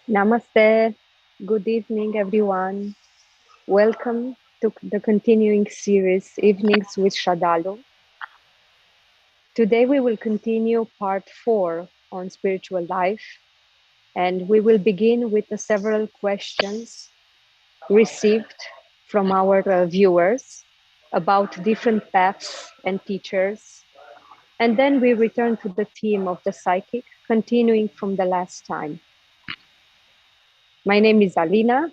Namaste. Good evening, everyone. Welcome to the continuing series, Evenings with Sraddhalu. Today we will continue part 4 on spiritual life, and we will begin with the several questions received from our viewers about different paths and teachers. And then we return to the theme of the psychic, continuing from the last time. My name is Alina,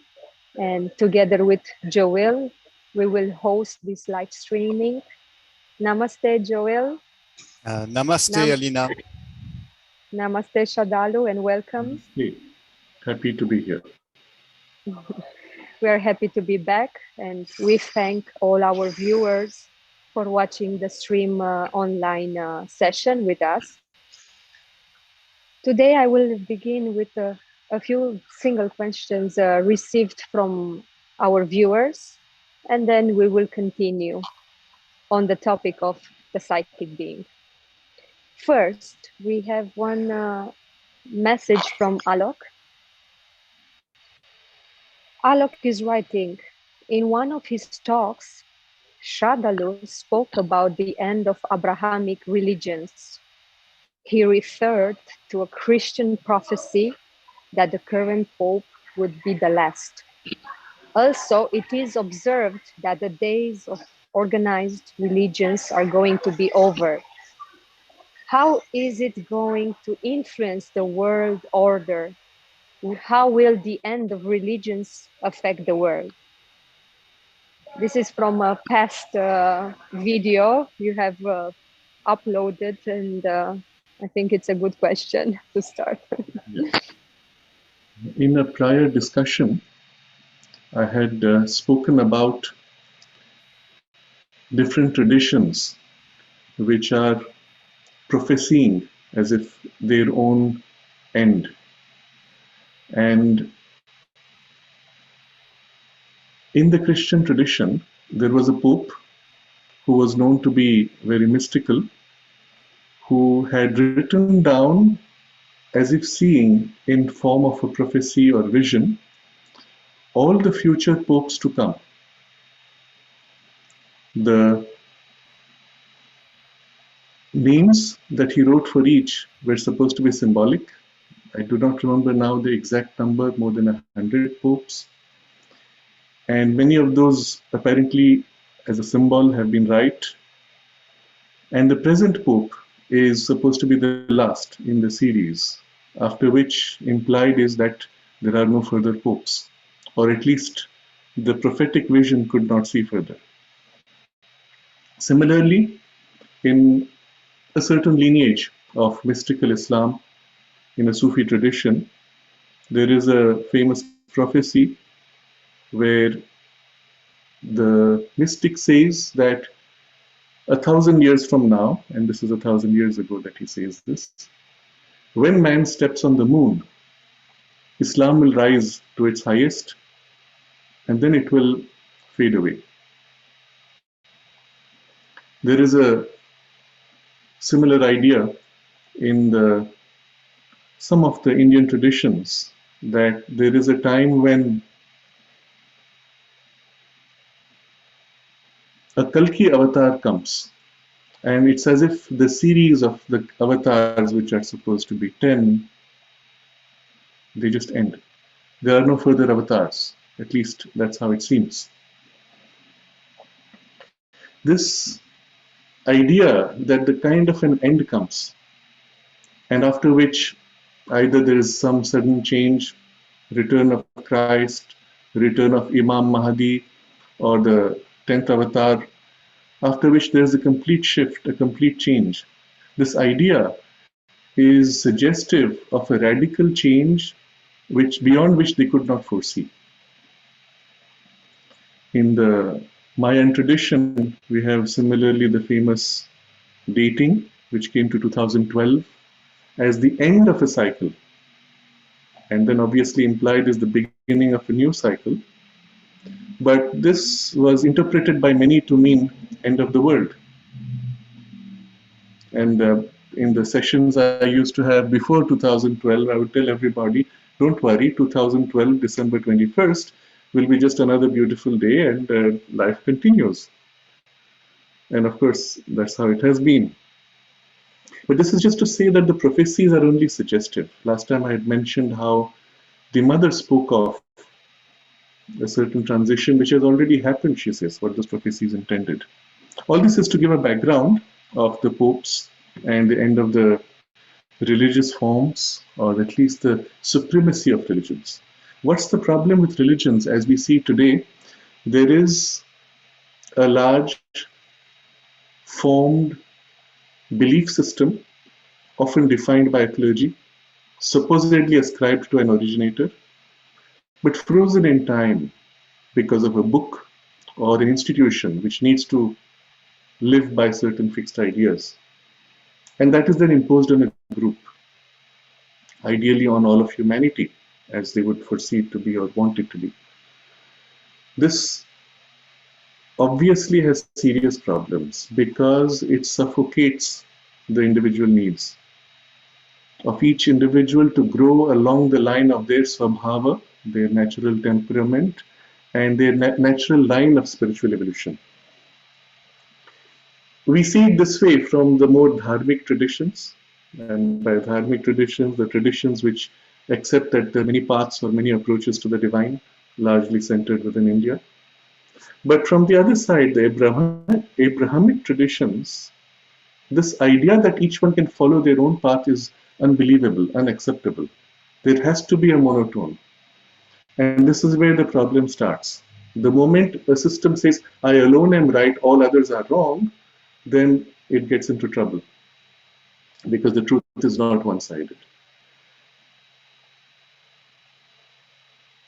and together with Joel, we will host this live streaming. Namaste, Joel. Namaste, Alina. Namaste, Sraddhalu, and welcome. Hey, happy to be here. We are happy to be back, and we thank all our viewers for watching the stream online session with us. Today, I will begin with a few single questions received from our viewers, and then we will continue on the topic of the psychic being. First, we have one message from Alok. Alok is writing, in one of his talks, Sraddhalu spoke about the end of Abrahamic religions. He referred to a Christian prophecy that the current Pope would be the last. Also, it is observed that the days of organized religions are going to be over. How is it going to influence the world order? How will the end of religions affect the world? This is from a past video you have uploaded, and I think it's a good question to start. Yes. In a prior discussion, I had spoken about different traditions which are prophesying as if their own end. And in the Christian tradition, there was a pope who was known to be very mystical, who had written down, as if seeing in form of a prophecy or vision, all the future popes to come. The names that he wrote for each were supposed to be symbolic. I do not remember now the exact number, more than 100 popes. And many of those apparently as a symbol have been right. And the present pope is supposed to be the last in the series, after which implied is that there are no further popes, or at least the prophetic vision could not see further. Similarly, in a certain lineage of mystical Islam, in a Sufi tradition, there is a famous prophecy where the mystic says that 1,000 years from now, and this is 1,000 years ago that he says this, when man steps on the moon, Islam will rise to its highest, and then it will fade away. There is a similar idea in some of the Indian traditions that there is a time when a Kalki avatar comes, and it's as if the series of the avatars, which are supposed to be 10, they just end. There are no further avatars, at least that's how it seems. This idea that the kind of an end comes, and after which either there is some sudden change, return of Christ, return of Imam Mahdi, or the 10th avatar, after which there is a complete shift, a complete change. This idea is suggestive of a radical change beyond which they could not foresee. In the Mayan tradition, we have similarly the famous dating, which came to 2012 as the end of a cycle. and then obviously implied is the beginning of a new cycle. But this was interpreted by many to mean end of the world. And in the sessions I used to have before 2012, I would tell everybody, don't worry, 2012, December 21st, will be just another beautiful day and life continues. And of course, that's how it has been. But this is just to say that the prophecies are only suggestive. Last time I had mentioned how the mother spoke of a certain transition which has already happened, she says, what those prophecies intended. All this is to give a background of the popes and the end of the religious forms, or at least the supremacy of religions. What's the problem with religions as we see today? There is a large formed belief system, often defined by a clergy, supposedly ascribed to an originator, but frozen in time because of a book or an institution which needs to live by certain fixed ideas. And that is then imposed on a group, ideally on all of humanity, as they would foresee it to be or want it to be. This obviously has serious problems because it suffocates the individual needs of each individual to grow along the line of their swabhava, their natural temperament, and their natural line of spiritual evolution. We see it this way from the more dharmic traditions, and by dharmic traditions, the traditions which accept that there are many paths or many approaches to the divine, largely centered within India. But from the other side, the Abrahamic traditions, this idea that each one can follow their own path is unbelievable, unacceptable. There has to be a monotone. And this is where the problem starts. The moment a system says, I alone am right, all others are wrong, then it gets into trouble because the truth is not one-sided.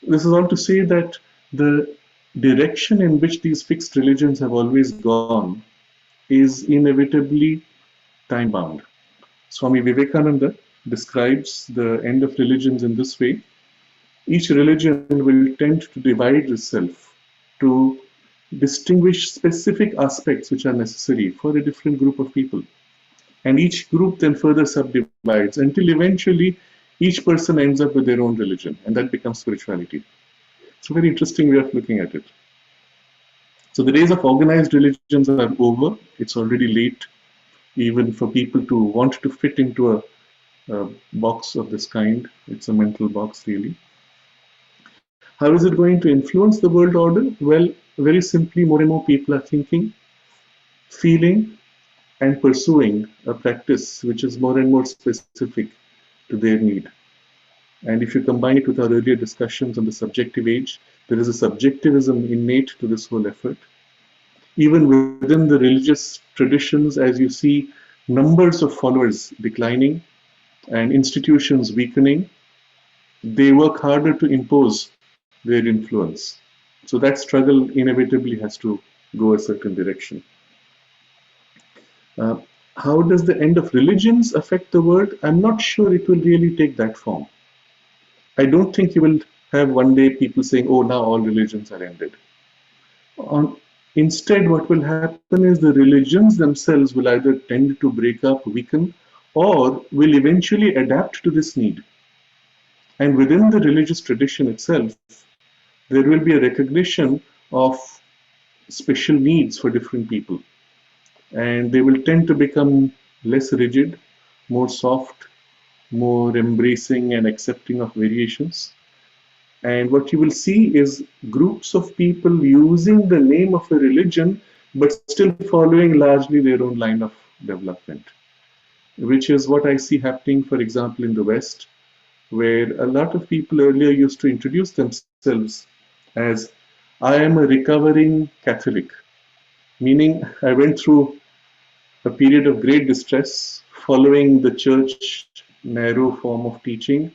This is all to say that the direction in which these fixed religions have always gone is inevitably time-bound. Swami Vivekananda describes the end of religions in this way. Each religion will tend to divide itself to distinguish specific aspects which are necessary for a different group of people. And each group then further subdivides until eventually each person ends up with their own religion, and that becomes spirituality. It's a very interesting way of looking at it. So the days of organized religions are over. It's already late, even for people to want to fit into a box of this kind. It's a mental box, really. How is it going to influence the world order? Well, very simply, more and more people are thinking, feeling, and pursuing a practice which is more and more specific to their need. And if you combine it with our earlier discussions on the subjective age, there is a subjectivism innate to this whole effort. Even within the religious traditions, as you see numbers of followers declining and institutions weakening, they work harder to impose their influence. So that struggle inevitably has to go a certain direction. How does the end of religions affect the world? I'm not sure it will really take that form. I don't think you will have one day people saying, oh, now all religions are ended. Instead, what will happen is the religions themselves will either tend to break up, weaken, or will eventually adapt to this need. And within the religious tradition itself, there will be a recognition of special needs for different people. And they will tend to become less rigid, more soft, more embracing and accepting of variations. And what you will see is groups of people using the name of a religion, but still following largely their own line of development, which is what I see happening, for example, in the West, where a lot of people earlier used to introduce themselves as, I am a recovering Catholic, meaning I went through a period of great distress following the church narrow form of teaching,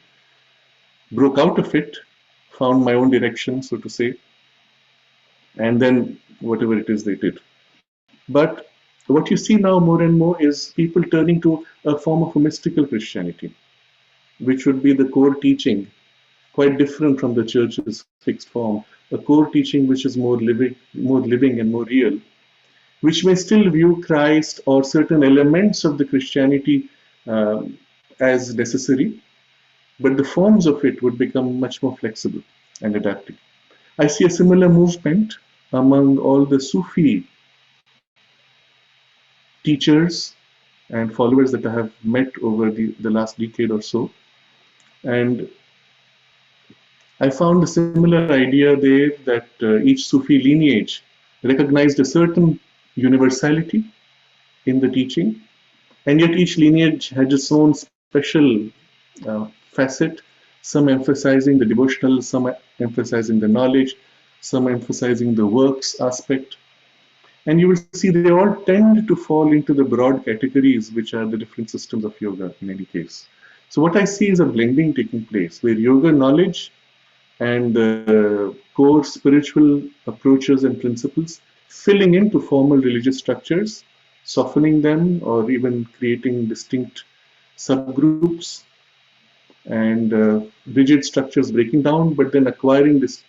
broke out of it, found my own direction, so to say, and then whatever it is they did. But what you see now more and more is people turning to a form of a mystical Christianity, which would be the core teaching quite different from the church's fixed form, a core teaching which is more living and more real, which may still view Christ or certain elements of the Christianity as necessary, but the forms of it would become much more flexible and adaptive. I see a similar movement among all the Sufi teachers and followers that I have met over the last decade or so. And I found a similar idea there that each Sufi lineage recognized a certain universality in the teaching, and yet each lineage had its own special facet, some emphasizing the devotional, some emphasizing the knowledge, some emphasizing the works aspect. And you will see they all tend to fall into the broad categories, which are the different systems of yoga in any case. So what I see is a blending taking place where yoga knowledge and the core spiritual approaches and principles filling into formal religious structures, softening them, or even creating distinct subgroups and rigid structures breaking down, but then acquiring this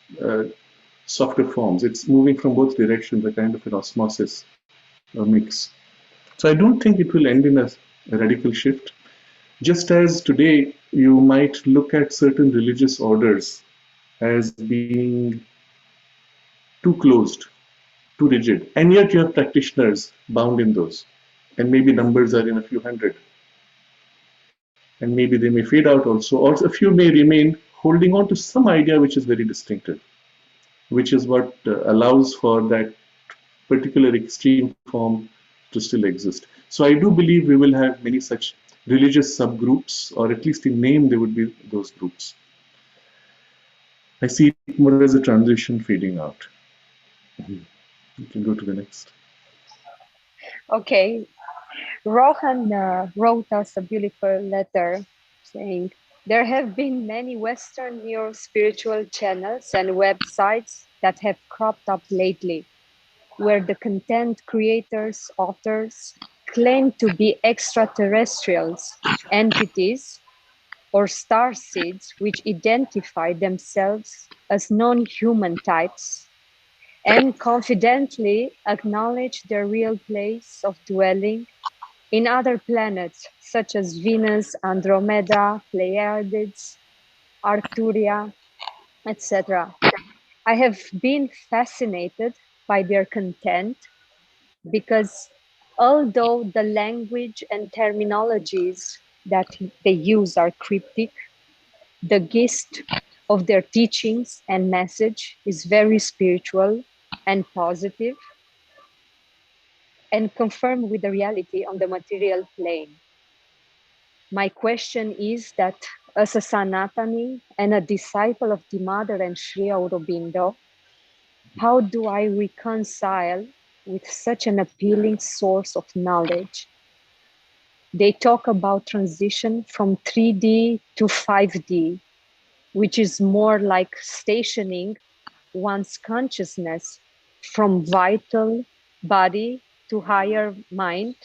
softer forms. It's moving from both directions, a kind of an osmosis, a mix. So I don't think it will end in a radical shift. Just as today you might look at certain religious orders as being too closed, too rigid, and yet you have practitioners bound in those, and maybe numbers are in a few hundred, and maybe they may fade out also, or a few may remain holding on to some idea which is very distinctive, which is what allows for that particular extreme form to still exist. So I do believe we will have many such religious subgroups, or at least in name there would be those groups. I see it more as a transition fading out. You can go to the next. Okay. Rohan wrote us a beautiful letter saying, there have been many Western neo-spiritual channels and websites that have cropped up lately, where the content creators, authors, claim to be extraterrestrials, entities, or starseeds which identify themselves as non-human types and confidently acknowledge their real place of dwelling in other planets such as Venus, Andromeda, Pleiades, Arcturia, etc. I have been fascinated by their content because although the language and terminologies that they use are cryptic, the gist of their teachings and message is very spiritual and positive and confirmed with the reality on the material plane. My question is that as a Sanatani and a disciple of the Mother and Sri Aurobindo, how do I reconcile with such an appealing source of knowledge? They talk about transition from 3D to 5D, which is more like stationing one's consciousness from vital body to higher mind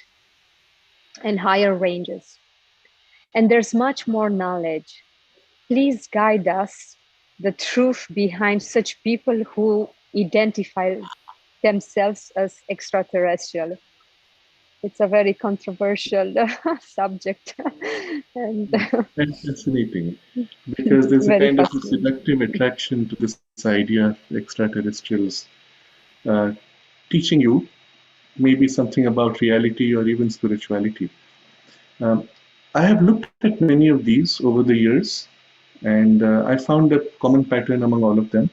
and higher ranges. And there's much more knowledge. Please guide us the truth behind such people who identify themselves as extraterrestrial. It's a very controversial subject. And fascinating, because there's a kind of a seductive attraction to this idea of extraterrestrials teaching you maybe something about reality or even spirituality. I have looked at many of these over the years, and I found a common pattern among all of them,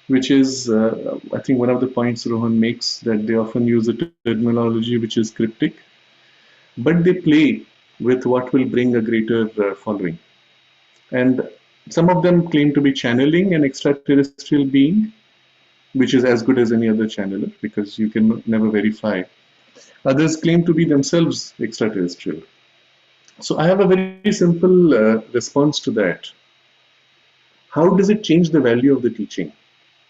which is, I think, one of the points Rohan makes, that they often use a terminology which is cryptic, but they play with what will bring a greater following. And some of them claim to be channeling an extraterrestrial being, which is as good as any other channeler because you can never verify. Others claim to be themselves extraterrestrial. So I have a very simple response to that. How does it change the value of the teaching,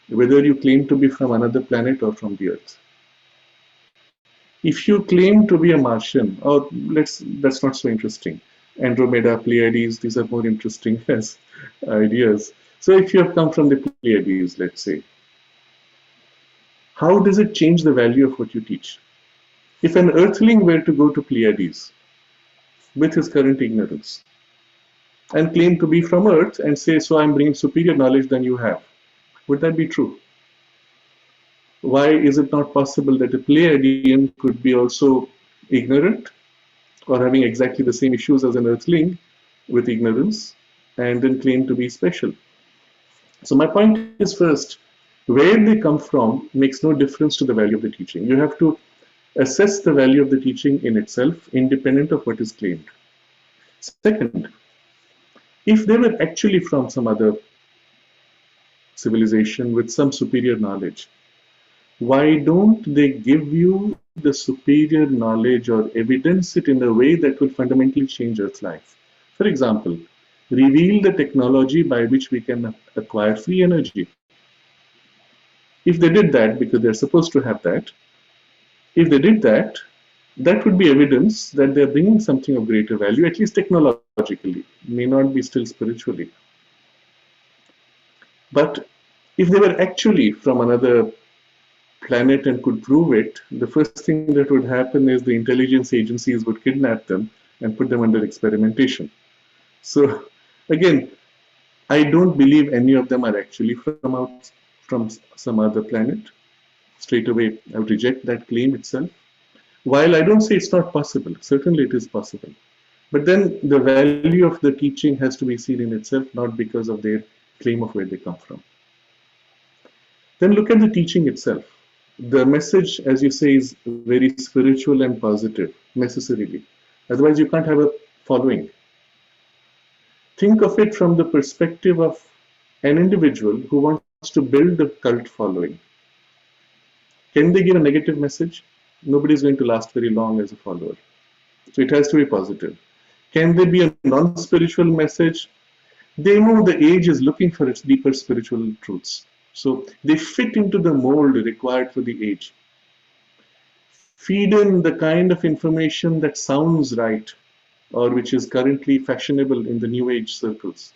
whether you claim to be from another planet or from the Earth? If you claim to be a Martian, or that's not so interesting. Andromeda, Pleiades, these are more interesting as ideas. So if you have come from the Pleiades, let's say, how does it change the value of what you teach? If an earthling were to go to Pleiades with his current ignorance and claim to be from Earth and say, so I'm bringing superior knowledge than you have, would that be true? Why is it not possible that a Pleiadian could be also ignorant or having exactly the same issues as an earthling with ignorance and then claim to be special? So my point is, first, where they come from makes no difference to the value of the teaching. You have to assess the value of the teaching in itself, independent of what is claimed. Second, if they were actually from some other civilization with some superior knowledge, why don't they give you the superior knowledge or evidence it in a way that will fundamentally change Earth's life? For example, reveal the technology by which we can acquire free energy. If they did that, because they're supposed to have that, if they did that, that would be evidence that they're bringing something of greater value, at least technologically, may not be still spiritually. But if they were actually from another planet and could prove it, the first thing that would happen is the intelligence agencies would kidnap them and put them under experimentation. So again, I don't believe any of them are actually from some other planet. Straight away, I would reject that claim itself. While I don't say it's not possible, certainly it is possible. But then the value of the teaching has to be seen in itself, not because of their claim of where they come from. Then look at the teaching itself. The message, as you say, is very spiritual and positive, necessarily. Otherwise, you can't have a following. Think of it from the perspective of an individual who wants to build a cult following. Can they give a negative message? Nobody is going to last very long as a follower. So it has to be positive. Can there be a non-spiritual message? They know the age is looking for its deeper spiritual truths. So they fit into the mold required for the age. Feed in the kind of information that sounds right or which is currently fashionable in the new age circles.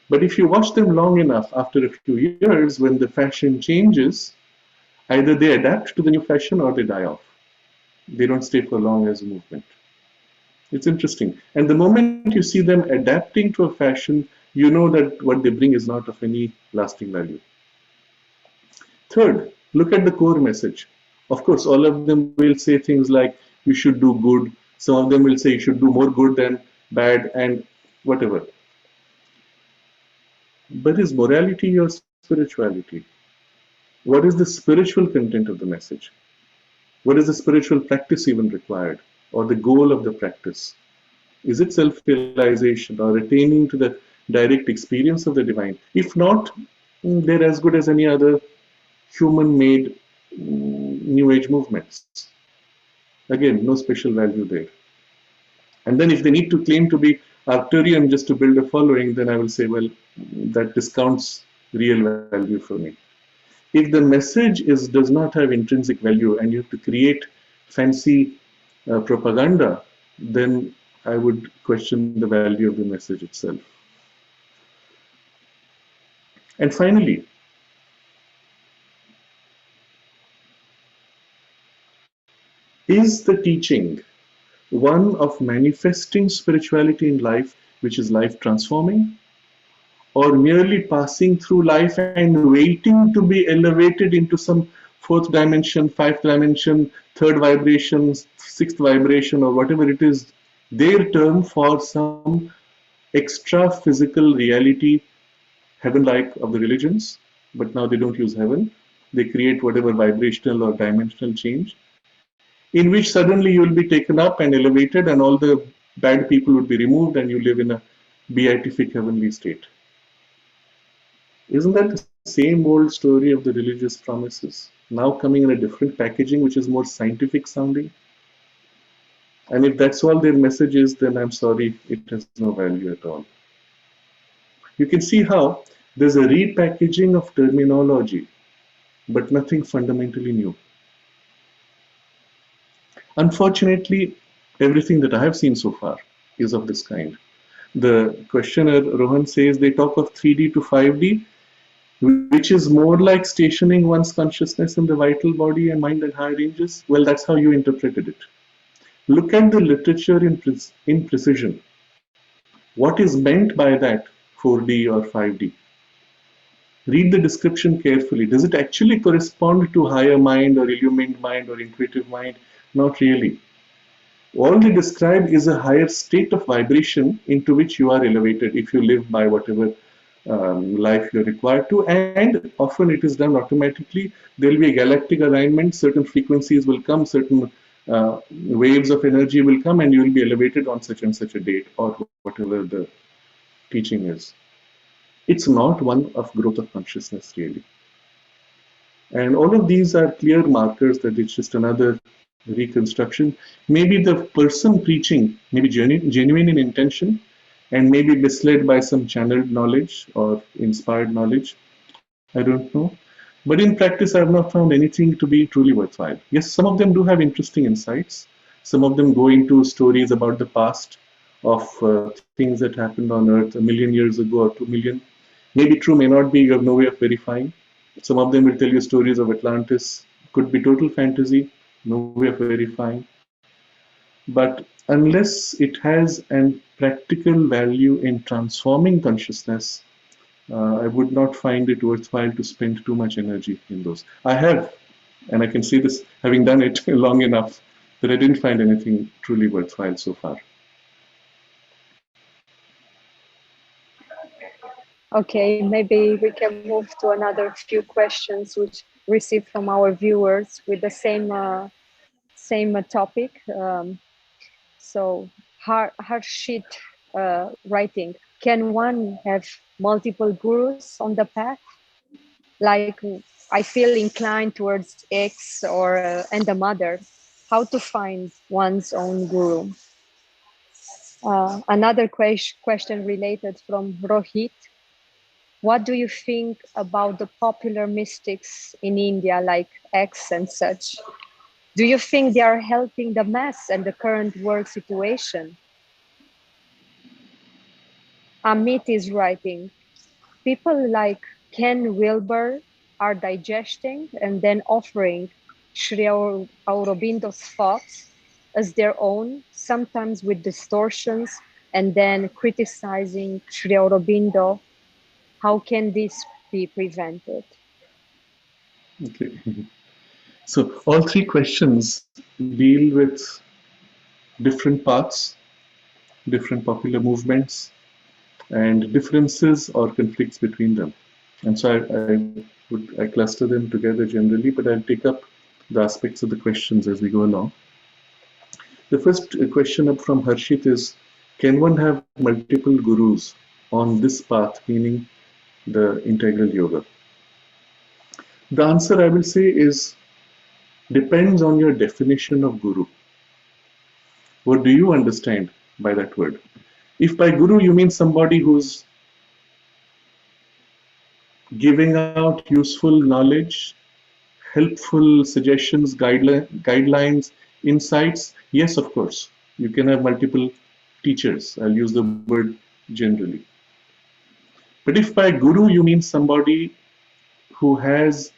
But if you watch them long enough, after a few years, when the fashion changes, either they adapt to the new fashion or they die off. They don't stay for long as a movement. It's interesting. And the moment you see them adapting to a fashion, you know that what they bring is not of any lasting value. Third, look at the core message. Of course, all of them will say things like you should do good. Some of them will say you should do more good than bad and whatever. But is morality or spirituality? What is the spiritual content of the message? What is the spiritual practice even required? Or the goal of the practice? Is it self-realization or attaining to the direct experience of the divine? If not, they're as good as any other human-made New Age movements. Again, no special value there. And then if they need to claim to be Arcturian just to build a following, then I will say, well, that discounts real value for me. If the message does not have intrinsic value and you have to create fancy propaganda, then I would question the value of the message itself. And finally, is the teaching one of manifesting spirituality in life, which is life transforming, or merely passing through life and waiting to be elevated into some fourth dimension, fifth dimension, third vibration, sixth vibration, or whatever it is, their term for some extra physical reality, heaven-like of the religions, but now they don't use heaven. They create whatever vibrational or dimensional change, in which suddenly you will be taken up and elevated and all the bad people would be removed and you live in a beatific heavenly state. Isn't that the same old story of the religious promises, now coming in a different packaging which is more scientific sounding? And if that's all their message is, then I'm sorry, it has no value at all. You can see how there's a repackaging of terminology, but nothing fundamentally new. Unfortunately, everything that I have seen so far is of this kind. The questioner, Rohan, says they talk of 3D to 5D, which is more like stationing one's consciousness in the vital body and mind at high ranges. Well, that's how you interpreted it. Look at the literature in precision. What is meant by that 4D or 5D? Read the description carefully. Does it actually correspond to higher mind or illumined mind or intuitive mind? Not really. All they describe is a higher state of vibration into which you are elevated if you live by whatever life you're required to, and often it is done automatically. There will be a galactic alignment, certain frequencies will come, certain waves of energy will come, and you will be elevated on such and such a date, or whatever the teaching is. It's not one of growth of consciousness, really. And all of these are clear markers that it's just another reconstruction. Maybe the person preaching may be genuine in intention and maybe misled by some channeled knowledge or inspired knowledge. I don't know. But in practice, I have not found anything to be truly worthwhile. Yes, some of them do have interesting insights. Some of them go into stories about the past of things that happened on Earth 1,000,000 years ago or 2,000,000. Maybe true, may not be, you have no way of verifying. Some of them will tell you stories of Atlantis, could be total fantasy, no way of verifying. But unless it has a practical value in transforming consciousness, I would not find it worthwhile to spend too much energy in those. I have, and I can say this having done it long enough, that I didn't find anything truly worthwhile so far. Okay, maybe we can move to another few questions which received from our viewers with the same topic. So Harshit writing, can one have multiple gurus on the path? Like, I feel inclined towards X or and the mother. How to find one's own guru? Another question related from Rohit. What do you think about the popular mystics in India like X and such? Do you think they are helping the mass and the current world situation? Amit is writing, people like Ken Wilber are digesting and then offering Sri Aurobindo's thoughts as their own, sometimes with distortions, and then criticizing Sri Aurobindo. How can this be prevented? Okay. So all three questions deal with different paths, different popular movements, and differences or conflicts between them. And so I cluster them together generally, but I'll take up the aspects of the questions as we go along. The first question up from Harshit is, can one have multiple gurus on this path, meaning the integral yoga? The answer I will say is, depends on your definition of guru. What do you understand by that word? If by guru you mean somebody who's giving out useful knowledge, helpful suggestions, guidelines, insights, yes, of course, you can have multiple teachers. I'll use the word generally. But if by guru you mean somebody who has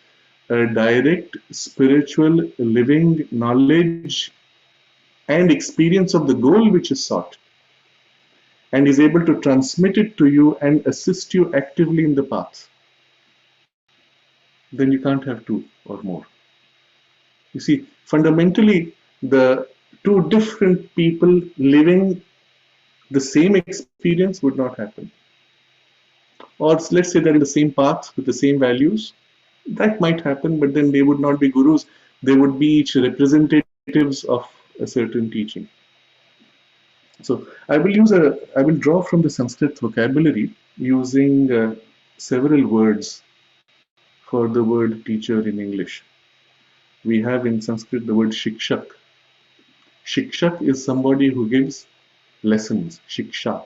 a direct spiritual living knowledge and experience of the goal which is sought, and is able to transmit it to you and assist you actively in the path, then you can't have two or more. You see, fundamentally, the two different people living the same experience would not happen. Or let's say they're in the same path with the same values, that might happen, but then they would not be gurus. They would be each representatives of a certain teaching. So I will draw from the Sanskrit vocabulary using several words for the word teacher in English. We have in Sanskrit the word shikshak. Shikshak is somebody who gives lessons, shiksha.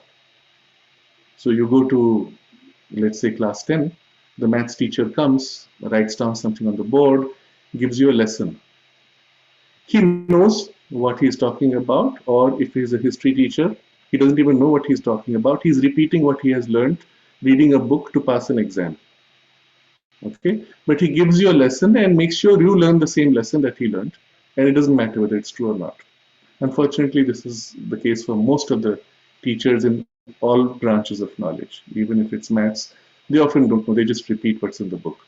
So you go to, let's say, class 10, the maths teacher comes, writes down something on the board, gives you a lesson. He knows what he's talking about, or if he's a history teacher, He doesn't even know what he's talking about. He's repeating what he has learned, reading a book to pass an exam. Okay, but he gives you a lesson and makes sure you learn the same lesson that he learned, and it doesn't matter whether it's true or not. Unfortunately, this is the case for most of the teachers in all branches of knowledge. Even if it's maths, they often don't know, they just repeat what's in the book.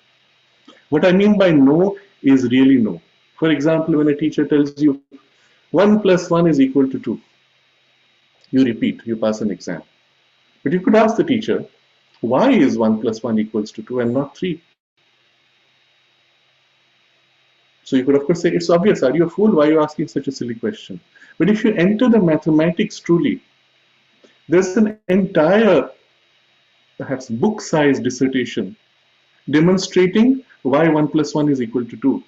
What I mean by no is really no. For example, when a teacher tells you 1 plus 1 is equal to 2, you repeat, you pass an exam. But you could ask the teacher, why is 1 plus 1 equals to 2 and not 3? So you could of course say, it's obvious, are you a fool? Why are you asking such a silly question? But if you enter the mathematics truly, there's an entire, perhaps book-sized dissertation demonstrating why 1 plus 1 is equal to 2,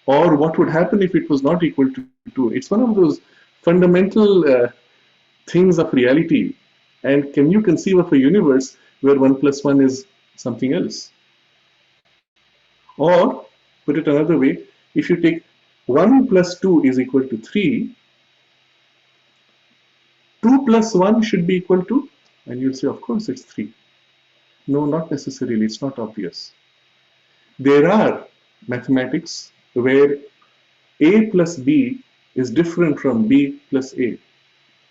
or what would happen if it was not equal to 2. It's one of those fundamental things of reality. And can you conceive of a universe where 1 plus 1 is something else? Or, put it another way, if you take 1 plus 2 is equal to 3, 2 plus 1 should be equal to, and you'll say, of course, it's 3. No, not necessarily. It's not obvious. There are mathematics where A plus B is different from B plus A.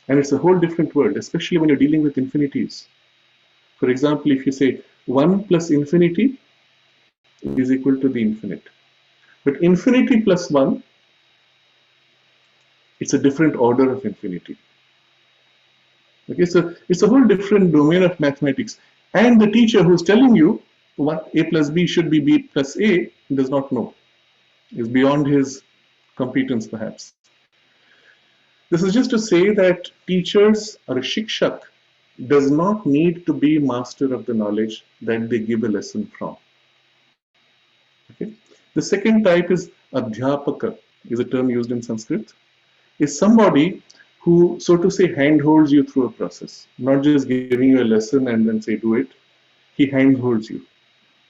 And it's a whole different world, especially when you're dealing with infinities. For example, if you say 1 plus infinity is equal to the infinite. But infinity plus 1, it's a different order of infinity. Okay, so it's a whole different domain of mathematics. And the teacher who's telling you what A plus B should be B plus A does not know. Is beyond his competence, perhaps. This is just to say that teachers or a shikshak does not need to be master of the knowledge that they give a lesson from. Okay. The second type is adhyapaka, is a term used in Sanskrit, is somebody who, so to say, handholds you through a process, not just giving you a lesson and then say do it. He handholds you.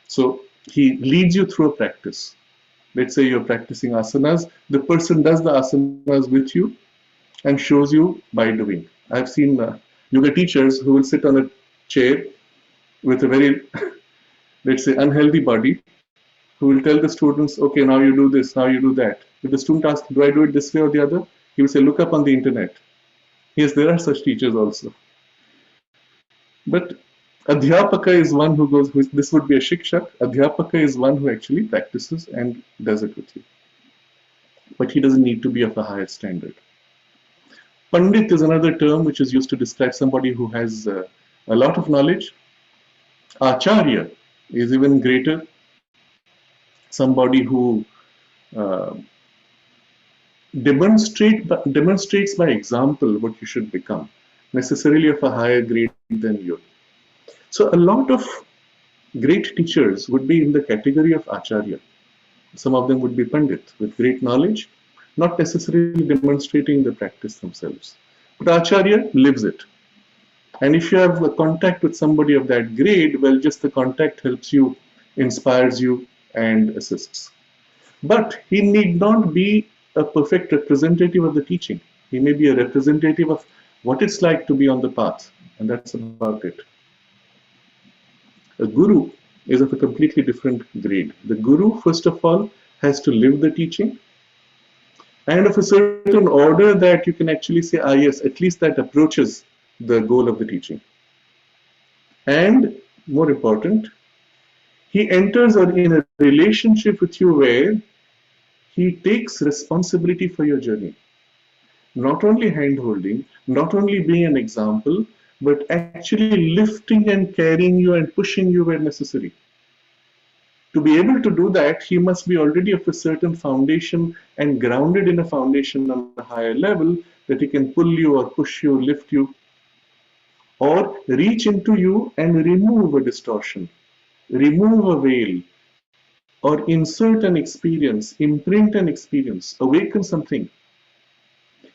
So he leads you through a practice. Let's say you're practicing asanas, the person does the asanas with you and shows you by doing. I've seen yoga teachers who will sit on a chair with a very, let's say, unhealthy body, who will tell the students, okay, now you do this, now you do that. If the student asks, do I do it this way or the other? He will say, look up on the internet. Yes, there are such teachers also. But adhyapaka is one who goes, this would be a shikshak. Adhyapaka is one who actually practices and does it with you. But he doesn't need to be of a higher standard. Pandit is another term which is used to describe somebody who has a lot of knowledge. Acharya is even greater. Somebody who demonstrates by example what you should become, necessarily of a higher grade than you. So a lot of great teachers would be in the category of Acharya. Some of them would be Pandit with great knowledge, not necessarily demonstrating the practice themselves. But Acharya lives it. And if you have a contact with somebody of that grade, well, just the contact helps you, inspires you, and assists. But he need not be a perfect representative of the teaching. He may be a representative of what it's like to be on the path, and that's about it. A guru is of a completely different grade. The guru, first of all, has to live the teaching, and of a certain order that you can actually say, ah yes, at least that approaches the goal of the teaching. And more important, he enters in a relationship with you where he takes responsibility for your journey. Not only hand-holding, not only being an example, but actually lifting and carrying you and pushing you where necessary. To be able to do that, he must be already of a certain foundation and grounded in a foundation on a higher level that he can pull you or push you, lift you, or reach into you and remove a distortion, remove a veil, or insert an experience, imprint an experience, awaken something.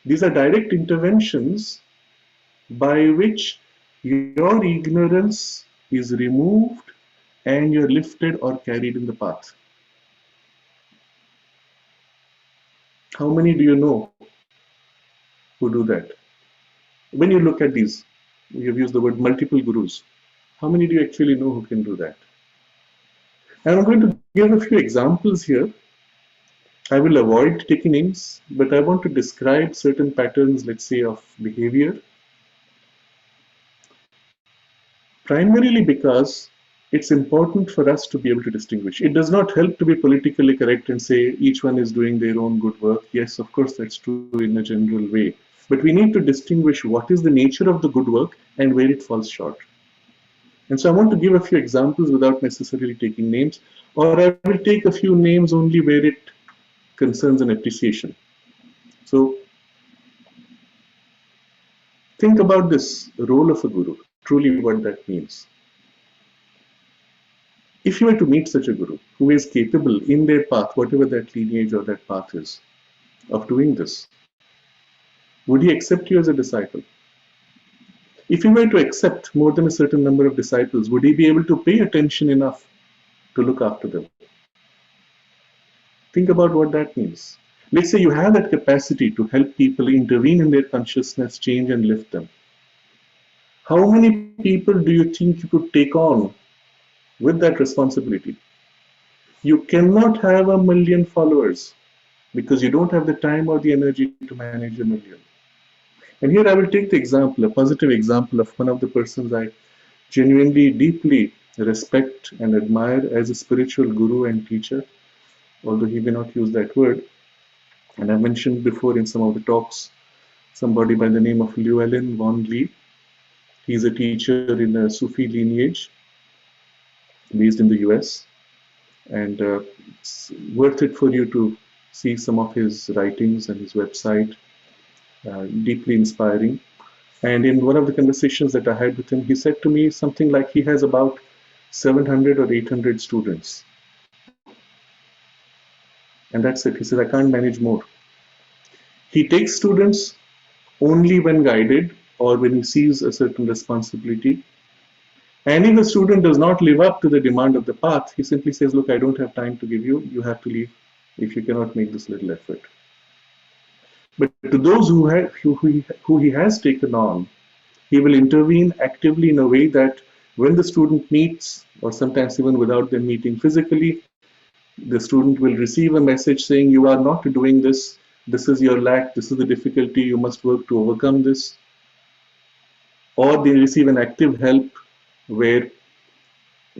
These are direct interventions by which your ignorance is removed and you're lifted or carried in the path. How many do you know who do that? When you look at these We have used the word multiple gurus. How many do you actually know who can do that? And I'm going to give a few examples here. I will avoid taking names, but I want to describe certain patterns, let's say, of behavior, primarily because it's important for us to be able to distinguish. It does not help to be politically correct and say each one is doing their own good work. Yes, of course, that's true in a general way. But we need to distinguish what is the nature of the good work and where it falls short. And so I want to give a few examples without necessarily taking names, or I will take a few names only where it concerns an appreciation. So think about this role of a guru, truly what that means. If you were to meet such a guru who is capable in their path, whatever that lineage or that path is, of doing this, would he accept you as a disciple? If he were to accept more than a certain number of disciples, would he be able to pay attention enough to look after them? Think about what that means. Let's say you have that capacity to help people intervene in their consciousness, change and lift them. How many people do you think you could take on with that responsibility? You cannot have 1,000,000 followers because you don't have the time or the energy to manage 1,000,000. And here I will take the example, a positive example of one of the persons I genuinely, deeply respect and admire as a spiritual guru and teacher, although he may not use that word. And I mentioned before in some of the talks, somebody by the name of Llewellyn Von Lee. He's a teacher in a Sufi lineage based in the US. And it's worth it for you to see some of his writings and his website, deeply inspiring. And in one of the conversations that I had with him, he said to me something like he has about 700 or 800 students. And that's it. He says, I can't manage more. He takes students only when guided or when he sees a certain responsibility. And if the student does not live up to the demand of the path, he simply says, look, I don't have time to give you. You have to leave if you cannot make this little effort. But to those who he has taken on, he will intervene actively in a way that when the student meets, or sometimes even without them meeting physically, the student will receive a message saying, you are not doing this, this is your lack, this is the difficulty, you must work to overcome this. Or they receive an active help where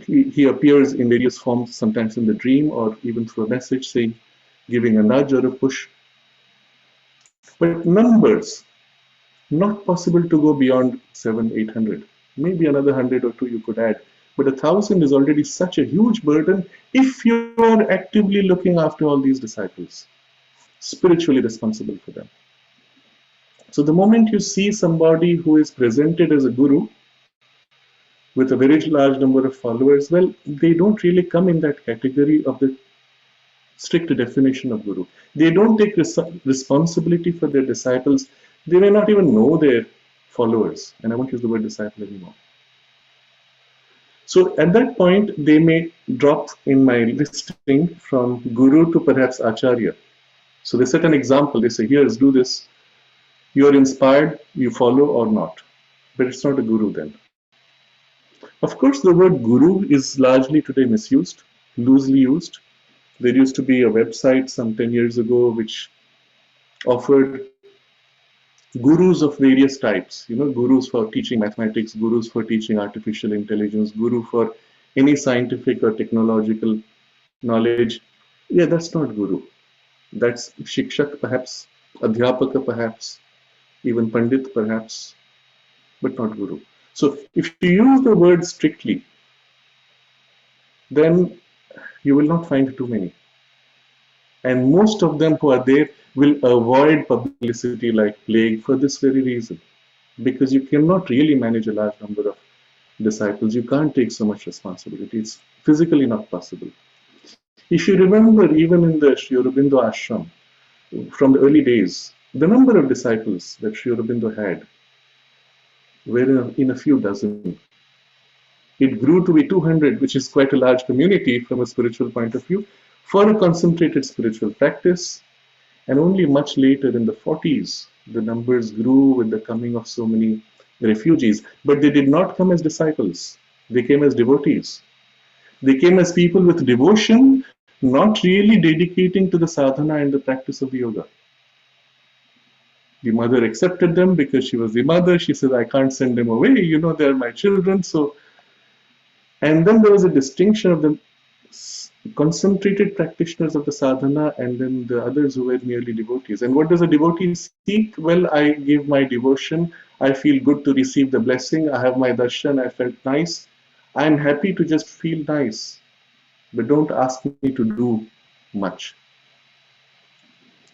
he appears in various forms, sometimes in the dream or even through a message saying, giving a nudge or a push. But numbers, not possible to go beyond 700, 800. Maybe another 100 or 2 you could add. But 1,000 is already such a huge burden if you are actively looking after all these disciples, spiritually responsible for them. So the moment you see somebody who is presented as a guru with a very large number of followers, well, they don't really come in that category of the strict definition of guru. They don't take responsibility for their disciples. They may not even know their followers. And I won't use the word disciple anymore. So at that point, they may drop in my listing from guru to perhaps acharya. So they set an example. They say, here's, do this. You're inspired, you follow or not. But it's not a guru then. Of course, the word guru is largely today misused, loosely used. There used to be a website some 10 years ago which offered gurus of various types, gurus for teaching mathematics, gurus for teaching artificial intelligence, guru for any scientific or technological knowledge. Yeah, that's not guru. That's shikshak perhaps, adhyapaka perhaps, even pandit perhaps, but not guru. So if you use the word strictly, then you will not find too many. And most of them who are there will avoid publicity like plague for this very reason. Because you cannot really manage a large number of disciples. You can't take so much responsibility. It's physically not possible. If you remember, even in the Sri Aurobindo ashram, from the early days, the number of disciples that Sri Aurobindo had were in a few dozen. It grew to be 200, which is quite a large community from a spiritual point of view, for a concentrated spiritual practice. And only much later in the 40s, the numbers grew with the coming of so many refugees, but they did not come as disciples. They came as devotees. They came as people with devotion, not really dedicating to the sadhana and the practice of the yoga. The mother accepted them because she was the mother. She said, I can't send them away. They're my children. So, and then there was a distinction of the concentrated practitioners of the sadhana and then the others who were merely devotees. And what does a devotee seek? Well, I give my devotion. I feel good to receive the blessing. I have my darshan. I felt nice. I'm happy to just feel nice. But don't ask me to do much.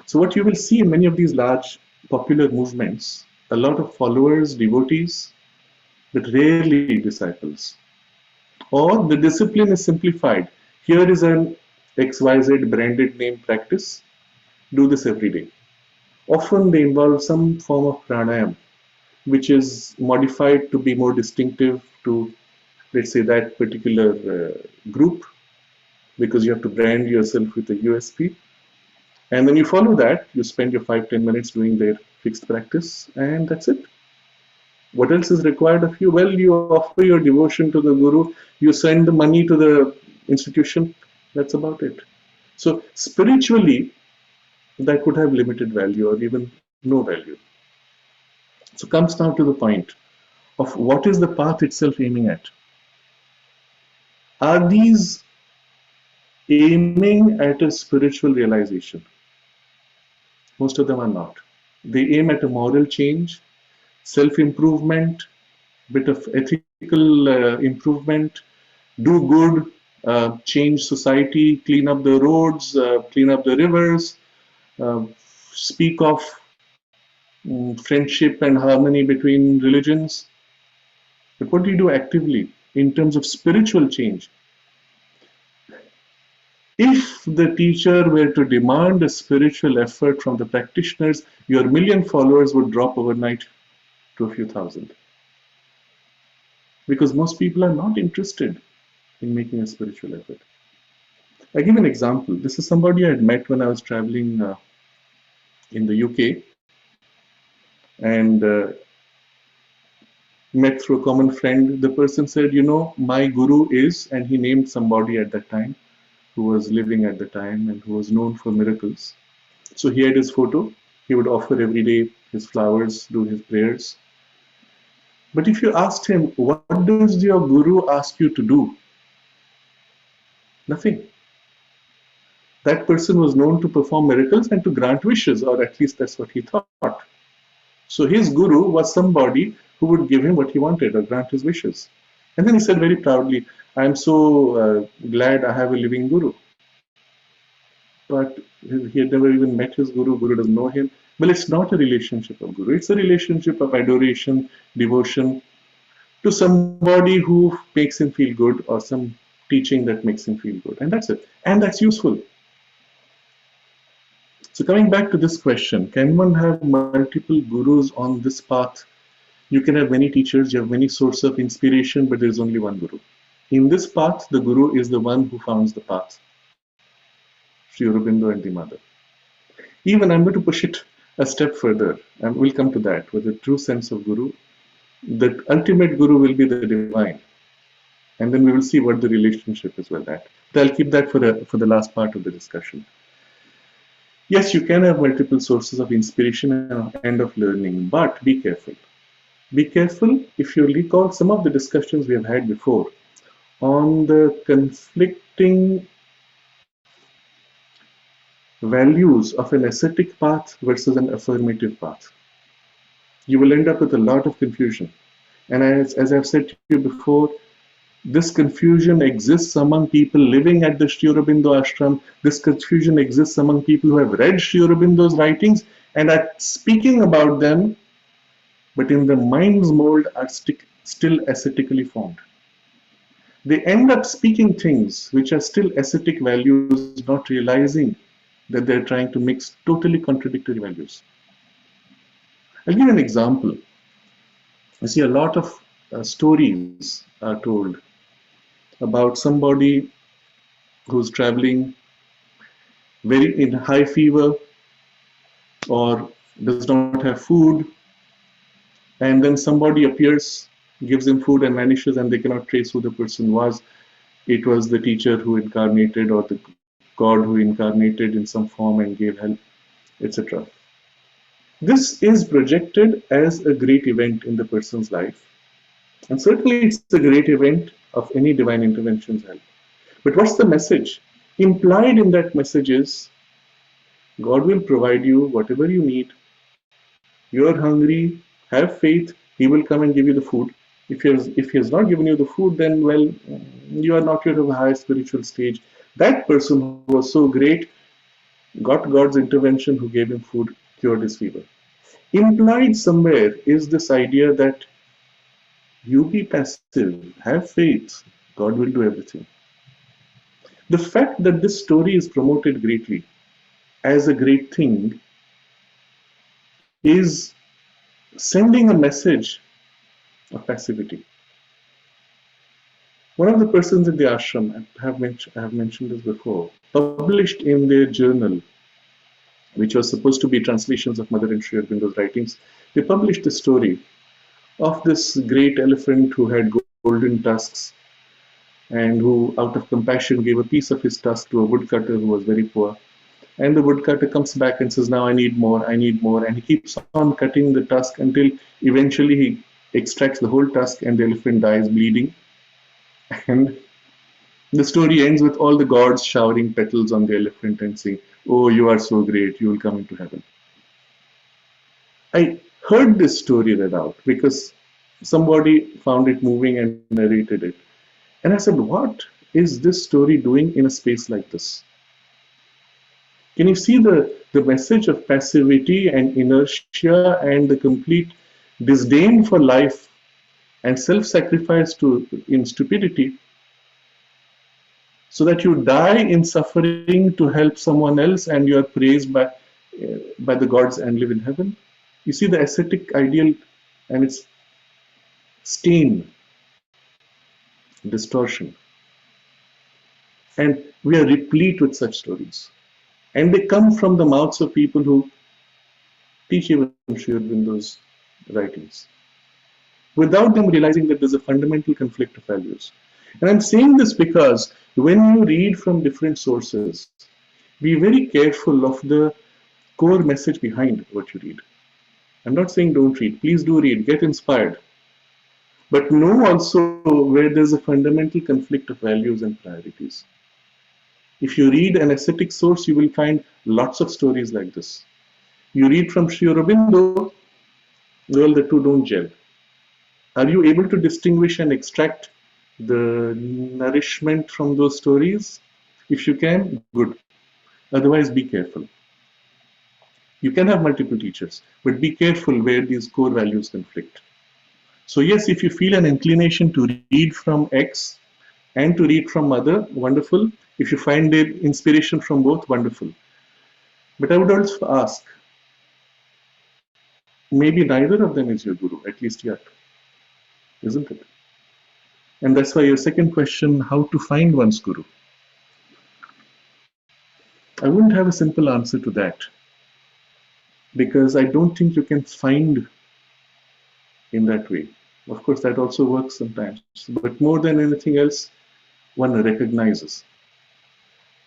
So what you will see in many of these large popular movements, a lot of followers, devotees, but rarely disciples. Or the discipline is simplified. Here is an XYZ branded name practice. Do this every day. Often they involve some form of pranayam, which is modified to be more distinctive to, let's say, that particular group, because you have to brand yourself with a USP. And then you follow that, you spend your 5-10 minutes doing their fixed practice, and that's it. What else is required of you? Well, you offer your devotion to the Guru, you send the money to the institution, that's about it. So spiritually, that could have limited value or even no value. So comes down to the point of what is the path itself aiming at? Are these aiming at a spiritual realization? Most of them are not. They aim at a moral change, self-improvement, bit of ethical improvement, do good, change society, clean up the roads, clean up the rivers, speak of friendship and harmony between religions. But what do you do actively in terms of spiritual change? If the teacher were to demand a spiritual effort from the practitioners, your million followers would drop overnight to a few thousand. Because most people are not interested in making a spiritual effort. I give an example. This is somebody I had met when I was traveling in the UK, and met through a common friend. The person said, my guru is, and he named somebody at that time who was living at the time and who was known for miracles. So he had his photo. He would offer every day his flowers, do his prayers. But if you asked him, what does your guru ask you to do? Nothing. That person was known to perform miracles and to grant wishes, or at least that's what he thought. So his guru was somebody who would give him what he wanted or grant his wishes. And then he said very proudly, I am so glad I have a living guru. But he had never even met his guru. Guru doesn't know him. Well, it's not a relationship of guru. It's a relationship of adoration, devotion to somebody who makes him feel good, or some teaching that makes him feel good. And that's it. And that's useful. So coming back to this question, can one have multiple gurus on this path? You can have many teachers, you have many sources of inspiration, but there is only one guru. In this path, the guru is the one who founds the path. Sri Aurobindo and the mother. Even I'm going to push it a step further, and we'll come to that, with the true sense of guru. The ultimate guru will be the divine. And then we will see what the relationship is with that. But I'll keep that for the last part of the discussion. Yes, you can have multiple sources of inspiration and of learning, but be careful. Be careful if you recall some of the discussions we have had before on the conflicting values of an ascetic path versus an affirmative path. You will end up with a lot of confusion. And as I've said to you before, this confusion exists among people living at the Sri Aurobindo ashram. This confusion exists among people who have read Sri Aurobindo's writings and are speaking about them, but in the mind's mold are still ascetically formed. They end up speaking things which are still ascetic values, not realizing that they're trying to mix totally contradictory values. I'll give an example. I see a lot of stories are told about somebody who's traveling very in high fever or does not have food, and then somebody appears, gives him food and vanishes, and they cannot trace who the person was. It was the teacher who incarnated, or the god who incarnated in some form and gave help, etc. This is projected as a great event in the person's life, and certainly it's a great event of any divine intervention's help. But what's the message? Implied in that message is God will provide you whatever you need. You're hungry, have faith, He will come and give you the food. If he has not given you the food, then, well, you are not yet of a higher spiritual stage. That person who was so great got God's intervention, who gave him food, cured his fever. Implied somewhere is this idea that you be passive, have faith, God will do everything. The fact that this story is promoted greatly as a great thing is sending a message of passivity. One of the persons in the ashram, I have mentioned this before, published in their journal, which was supposed to be translations of Mother and Sri Aurobindo's writings, they published a story of this great elephant who had golden tusks and who, out of compassion, gave a piece of his tusk to a woodcutter who was very poor. And the woodcutter comes back and says, now I need more, and he keeps on cutting the tusk until eventually he extracts the whole tusk and the elephant dies bleeding. And the story ends with all the gods showering petals on the elephant and saying, oh, you are so great, you will come into heaven. I heard this story read out because somebody found it moving and narrated it. And I said, what is this story doing in a space like this? Can you see the message of passivity and inertia and the complete disdain for life and self-sacrifice in stupidity, so that you die in suffering to help someone else and you are praised by the gods and live in heaven? You see the ascetic ideal and its stain, distortion. And we are replete with such stories. And they come from the mouths of people who teach even Sri Aurobindo's writings, without them realizing that there's a fundamental conflict of values. And I'm saying this because when you read from different sources, be very careful of the core message behind what you read. I'm not saying don't read. Please do read. Get inspired. But know also where there's a fundamental conflict of values and priorities. If you read an ascetic source, you will find lots of stories like this. You read from Sri Aurobindo, well, the two don't gel. Are you able to distinguish and extract the nourishment from those stories? If you can, good. Otherwise, be careful. You can have multiple teachers, but be careful where these core values conflict. So yes, if you feel an inclination to read from X and to read from Mother, wonderful. If you find the inspiration from both, wonderful. But I would also ask, maybe neither of them is your guru, at least yet, isn't it? And that's why your second question, how to find one's guru. I wouldn't have a simple answer to that, because I don't think you can find in that way. Of course, that also works sometimes, but more than anything else, one recognizes.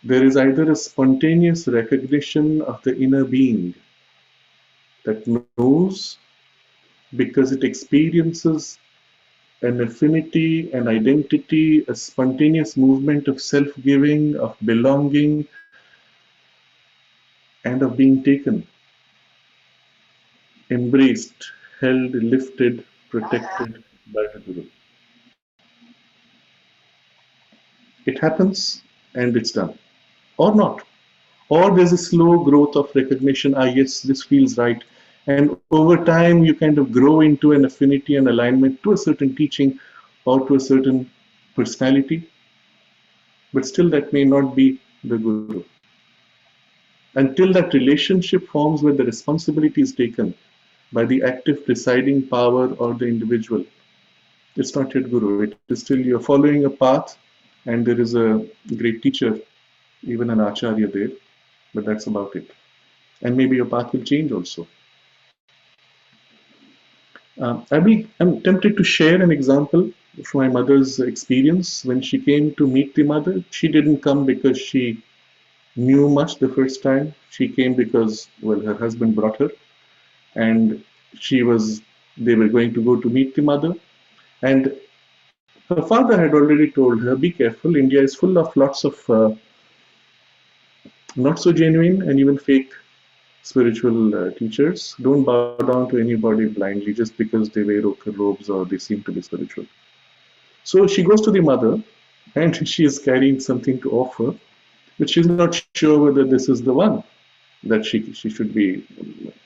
There is either a spontaneous recognition of the inner being that knows because it experiences an affinity, an identity, a spontaneous movement of self-giving, of belonging, and of being taken, embraced, held, lifted, protected by the Guru. It happens and it's done. Or not. Or there's a slow growth of recognition, yes, this feels right. And over time, you kind of grow into an affinity and alignment to a certain teaching or to a certain personality. But still, that may not be the Guru. Until that relationship forms where the responsibility is taken by the active presiding power or the individual, it's not yet Guru. It is still you're following a path, and there is a great teacher, even an Acharya there, but that's about it. And maybe your path will change also. I'm tempted to share an example from my mother's experience. When she came to meet the mother, she didn't come because she knew much the first time. She came because, well, her husband brought her, and she was, they were going to go to meet the mother. And her father had already told her, be careful, India is full of lots of not so genuine and even fake spiritual teachers. Don't bow down to anybody blindly just because they wear ochre robes or they seem to be spiritual. So she goes to the mother and she is carrying something to offer, but she's not sure whether this is the one that she should be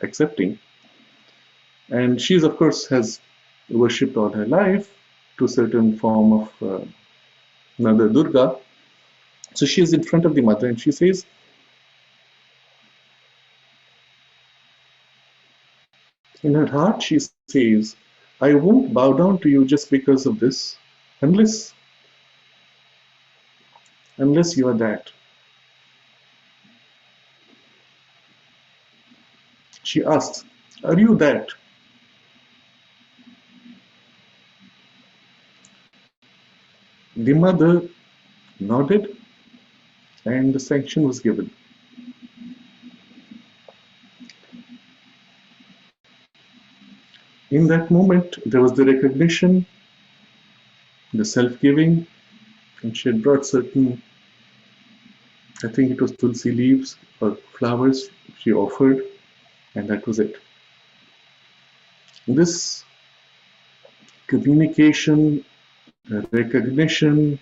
accepting. And she's, of course, has worshipped all her life to a certain form of Mother Durga. So she is in front of the mother and she says, in her heart, she says, I won't bow down to you just because of this, unless you are that. She asks, are you that? The mother nodded and the sanction was given. In that moment, there was the recognition, the self-giving, and she had brought certain, I think it was tulsi leaves or flowers she offered, and that was it. This communication, recognition,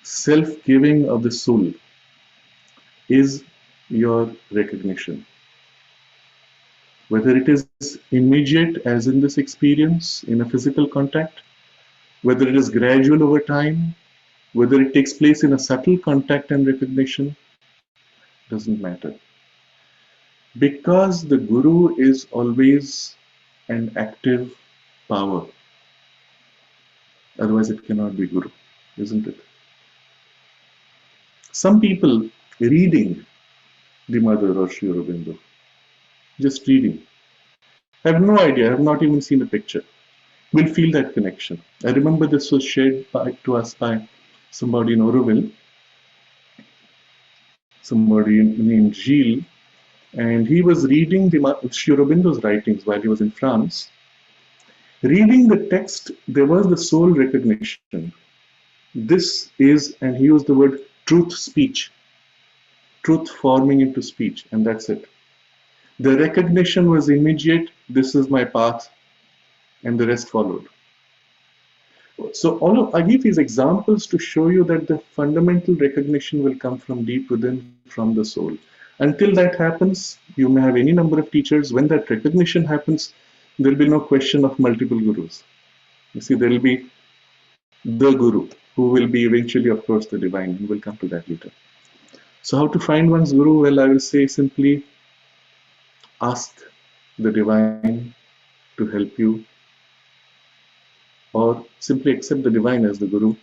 self-giving of the soul is your recognition. Whether it is immediate, as in this experience, in a physical contact, whether it is gradual over time, whether it takes place in a subtle contact and recognition, doesn't matter. Because the Guru is always an active power. Otherwise, it cannot be Guru, isn't it? Some people reading the Mother or Sri Aurobindo, just reading, have no idea, have not even seen a picture, will feel that connection. I remember this was shared to us by somebody in Auroville, somebody named Gilles, and he was reading Sri Aurobindo's writings while he was in France. Reading the text, there was the soul recognition. This is, and he used the word truth speech, truth forming into speech, and that's it. The recognition was immediate, this is my path, and the rest followed. So I give these examples to show you that the fundamental recognition will come from deep within, from the soul. Until that happens, you may have any number of teachers. When that recognition happens, there will be no question of multiple gurus. You see, there will be the Guru, who will be eventually, of course, the divine, and we'll come to that later. So how to find one's Guru? Well, I will say simply ask the divine to help you, or simply accept the divine as the Guru,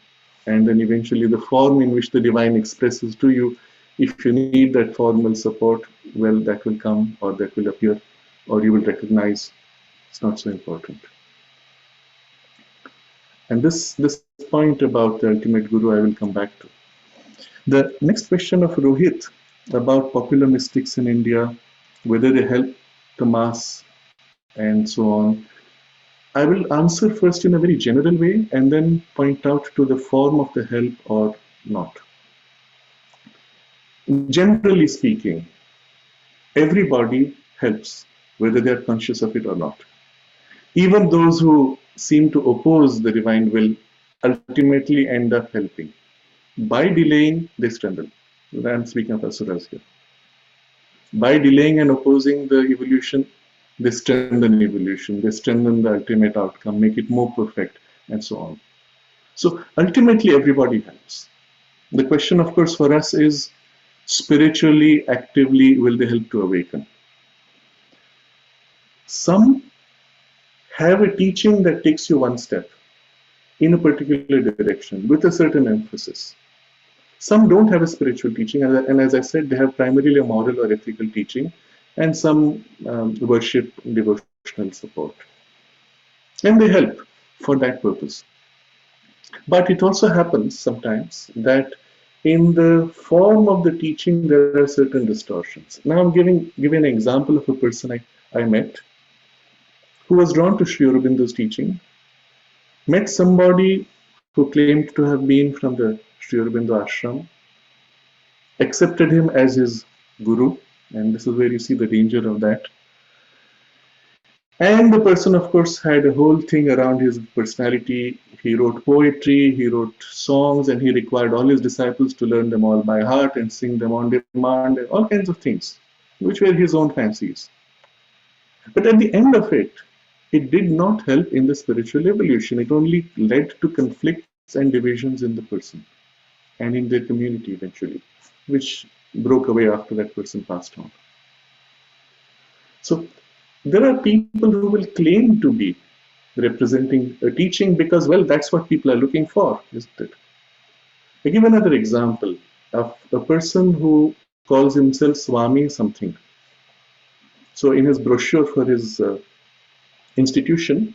and then eventually the form in which the divine expresses to you, if you need that formal support, well, that will come, or that will appear, or you will recognize it's not so important. And this point about the ultimate Guru, I will come back to. The next question of Rohit about popular mystics in India, whether they help the mass and so on. I will answer first in a very general way and then point out to the form of the help or not. Generally speaking, everybody helps, whether they are conscious of it or not. Even those who seem to oppose the divine will ultimately end up helping. By delaying, they strengthen. I am speaking of asuras here. By delaying and opposing the evolution, they strengthen evolution, they strengthen the ultimate outcome, make it more perfect, and so on. So ultimately, everybody helps. The question, of course, for us is, spiritually, actively, will they help to awaken? Some have a teaching that takes you one step in a particular direction with a certain emphasis. Some don't have a spiritual teaching, and as I said, they have primarily a moral or ethical teaching, and some worship devotional support. and they help for that purpose. But it also happens sometimes that in the form of the teaching there are certain distortions. Now I'm giving an example of a person I met who was drawn to Sri Aurobindo's teaching, met somebody who claimed to have been from the Sri Aurobindo ashram, accepted him as his guru, and this is where you see the danger of that. And the person, of course, had a whole thing around his personality. He wrote poetry, he wrote songs, and he required all his disciples to learn them all by heart and sing them on demand, and all kinds of things, which were his own fancies. But at the end of it did not help in the spiritual evolution. It only led to conflicts and divisions in the person and in their community eventually, which broke away after that person passed on. So there are people who will claim to be representing a teaching because, well, that's what people are looking for, isn't it? I give another example of a person who calls himself Swami something. So in his brochure for his institution,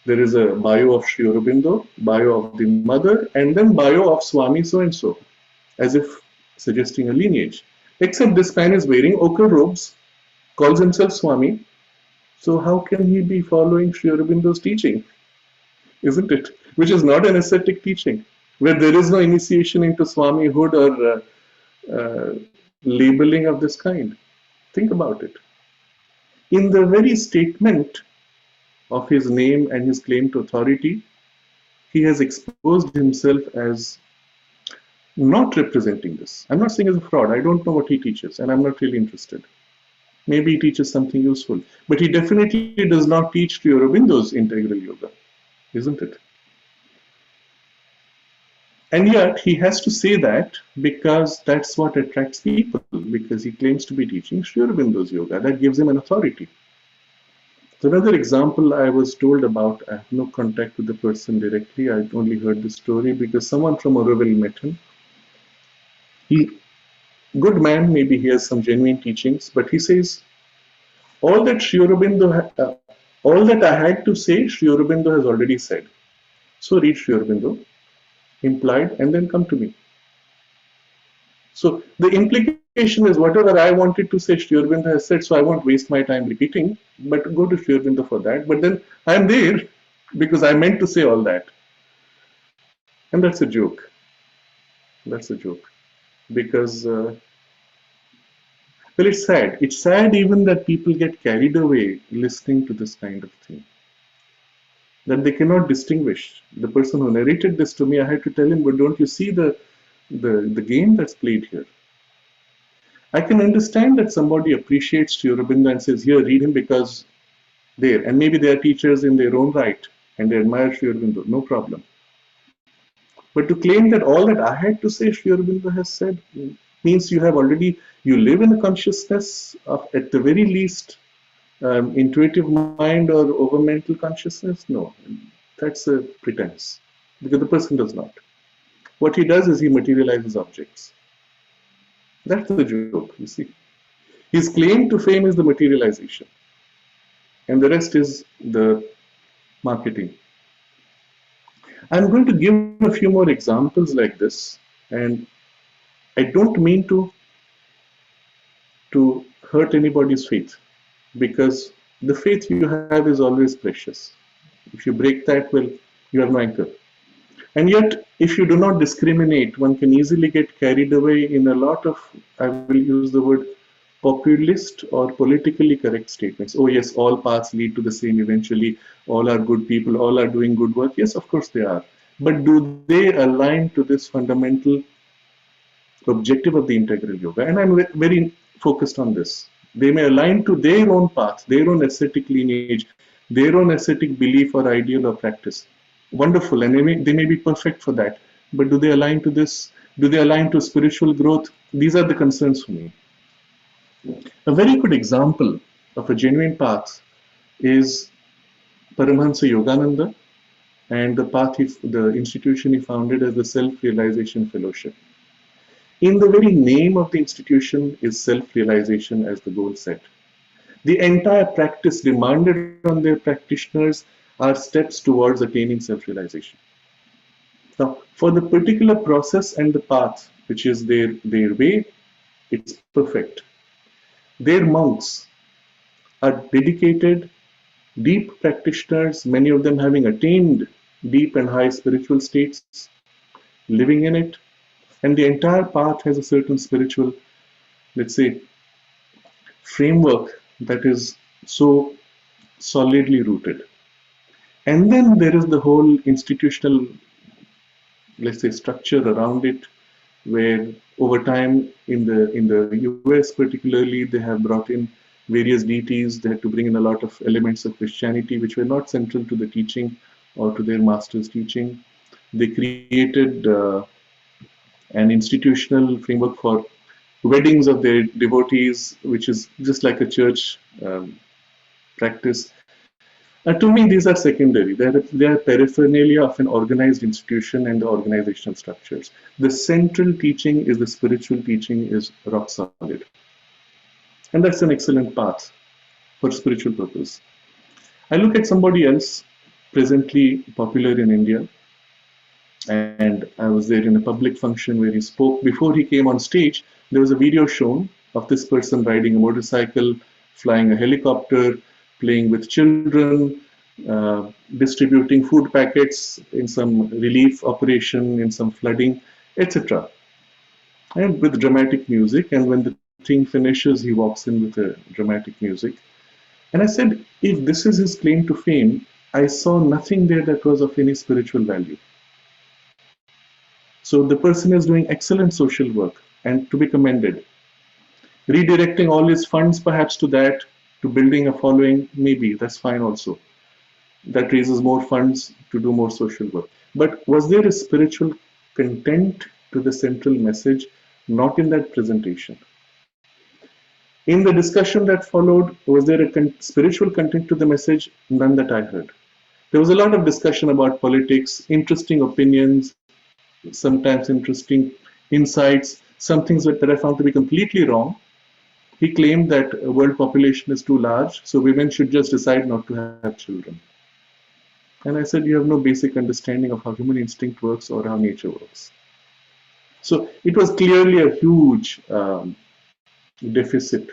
there is a bio of Sri Aurobindo, bio of the mother, and then bio of Swami so and so, as if suggesting a lineage. Except this man is wearing ochre robes, calls himself Swami. So how can he be following Sri Aurobindo's teaching? Isn't it? Which is not an ascetic teaching, where there is no initiation into Swamihood or labeling of this kind. Think about it. In the very statement of his name and his claim to authority, he has exposed himself as not representing this. I'm not saying as a fraud. I don't know what he teaches, and I'm not really interested. Maybe he teaches something useful, but he definitely does not teach Sri Aurobindo's integral yoga, isn't it? And yet he has to say that because that's what attracts people, because he claims to be teaching Sri Aurobindo's yoga. That gives him an authority. So another example I was told about, I have no contact with the person directly, I only heard the story because someone from Auroville met him. Good man, maybe he has some genuine teachings, but he says, all that all that I had to say, Sri Aurobindo has already said. So read Sri Aurobindo, implied, and then come to me. So the implication is whatever I wanted to say, Sri Aurobindo has said, so I won't waste my time repeating, but go to Sri Aurobindo for that. But then I'm there because I meant to say all that. And that's a joke. That's a joke. Because, well, it's sad. It's sad even that people get carried away listening to this kind of thing. That they cannot distinguish. The person who narrated this to me, I had to tell him, but don't you see the game that's played here? I can understand that somebody appreciates Sri Aurobindo and says, here, read him because there. And maybe they are teachers in their own right and they admire Sri Aurobindo, no problem. But to claim that all that I had to say Sri Aurobindo has said means you live in a consciousness of, at the very least, intuitive mind or over mental consciousness? No, that's a pretense, because the person does not. What he does is he materializes objects. That's the joke, you see. His claim to fame is the materialization, and the rest is the marketing. I'm going to give a few more examples like this, and I don't mean to hurt anybody's faith, because the faith you have is always precious. If you break that, well, you have no anchor. And yet, if you do not discriminate, one can easily get carried away in a lot of, I will use the word, populist or politically correct statements. Oh yes, all paths lead to the same eventually, all are good people, all are doing good work. Yes, of course they are. But do they align to this fundamental objective of the integral yoga? And I'm very focused on this. They may align to their own path, their own ascetic lineage, their own ascetic belief or ideal or practice. Wonderful, and they may be perfect for that. But do they align to this? Do they align to spiritual growth? These are the concerns for me. A very good example of a genuine path is Paramahansa Yogananda and the path, the institution he founded as the Self-Realization Fellowship. In the very name of the institution is self-realization as the goal set. The entire practice demanded on their practitioners are steps towards attaining self-realization. Now, for the particular process and the path, which is their way, it's perfect. Their monks are dedicated, deep practitioners, many of them having attained deep and high spiritual states, living in it, and the entire path has a certain spiritual, let's say, framework that is so solidly rooted. And then there is the whole institutional, let's say, structure around it, where over time in the US particularly, they have brought in various deities. They had to bring in a lot of elements of Christianity which were not central to the teaching or to their master's teaching. They created an institutional framework for weddings of their devotees, which is just like a church practice. To me, these are secondary. They are paraphernalia of an organized institution and the organizational structures. The central teaching is the spiritual teaching is rock solid. And that's an excellent path for spiritual purpose. I look at somebody else presently popular in India, and I was there in a public function where he spoke. Before he came on stage, there was a video shown of this person riding a motorcycle, flying a helicopter, playing with children, distributing food packets in some relief operation, in some flooding, etc. And with dramatic music. And when the thing finishes, he walks in with a dramatic music. And I said, if this is his claim to fame, I saw nothing there that was of any spiritual value. So the person is doing excellent social work and to be commended. Redirecting all his funds perhaps to that, to building a following, maybe that's fine also. That raises more funds to do more social work. But was there a spiritual content to the central message? Not in that presentation. In the discussion that followed, was there a spiritual content to the message? None that I heard. There was a lot of discussion about politics, interesting opinions, sometimes interesting insights, some things that I found to be completely wrong. He claimed that world population is too large, so women should just decide not to have children. And I said, you have no basic understanding of how human instinct works or how nature works. So it was clearly a huge deficit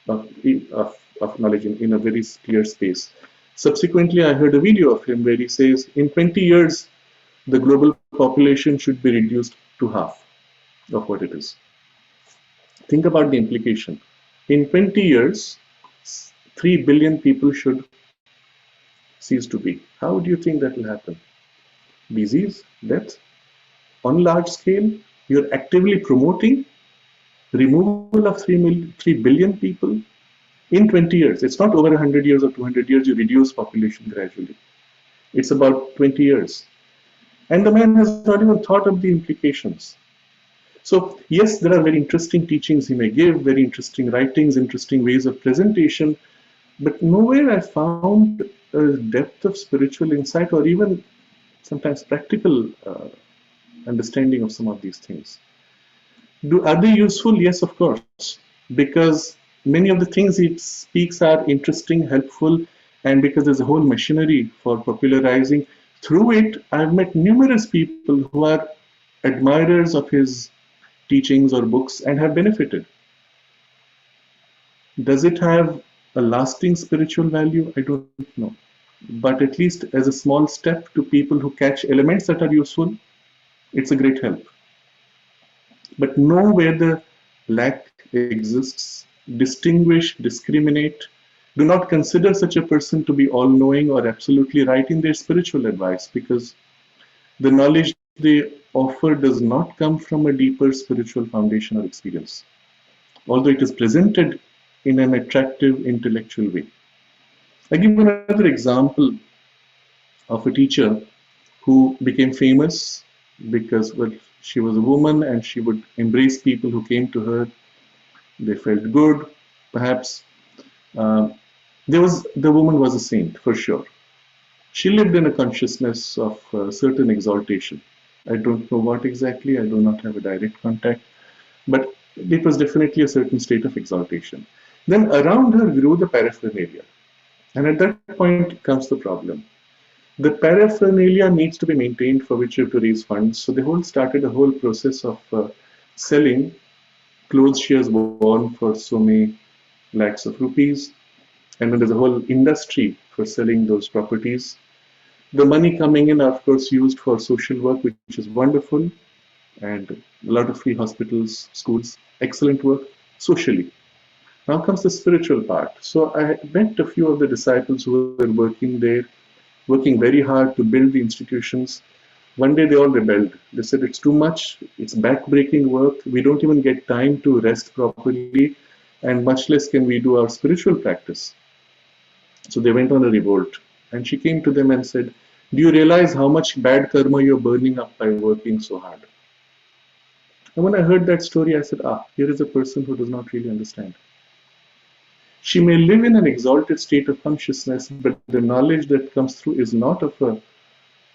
of knowledge in a very clear space. Subsequently, I heard a video of him where he says, in 20 years, the global population should be reduced to half of what it is. Think about the implication. In 20 years, 3 billion people should cease to be. How do you think that will happen? Disease, death, on large scale, you're actively promoting removal of 3 billion people in 20 years. It's not over 100 years or 200 years, you reduce population gradually. It's about 20 years. And the man has not even thought of the implications. So, yes, there are very interesting teachings he may give, very interesting writings, interesting ways of presentation, but nowhere I found a depth of spiritual insight or even sometimes practical understanding of some of these things. Are they useful? Yes, of course, because many of the things he speaks are interesting, helpful, and because there's a whole machinery for popularizing. Through it, I've met numerous people who are admirers of his teachings or books and have benefited. Does it have a lasting spiritual value? I don't know. But at least as a small step to people who catch elements that are useful, it's a great help. But know where the lack exists, distinguish, discriminate. Do not consider such a person to be all-knowing or absolutely right in their spiritual advice, because the knowledge they offer does not come from a deeper spiritual foundation or experience, although it is presented in an attractive intellectual way. I give another example of a teacher who became famous because, well, she was a woman and she would embrace people who came to her. They felt good, perhaps. The woman was a saint, for sure. She lived in a consciousness of certain exaltation. I don't know what exactly, I do not have a direct contact, but it was definitely a certain state of exaltation. Then around her grew the paraphernalia. And at that point comes the problem. The paraphernalia needs to be maintained for which you have to raise funds. So they started a whole process of selling clothes she has worn for so many lakhs of rupees. And then there's a whole industry for selling those properties. The money coming in, are, of course, used for social work, which is wonderful, and a lot of free hospitals, schools, excellent work socially. Now comes the spiritual part. So I met a few of the disciples who were working there, working very hard to build the institutions. One day they all rebelled. They said it's too much, it's backbreaking work, we don't even get time to rest properly, and much less can we do our spiritual practice. So they went on a revolt. And she came to them and said, do you realize how much bad karma you're burning up by working so hard? And when I heard that story, I said, here is a person who does not really understand. She may live in an exalted state of consciousness, but the knowledge that comes through is not of a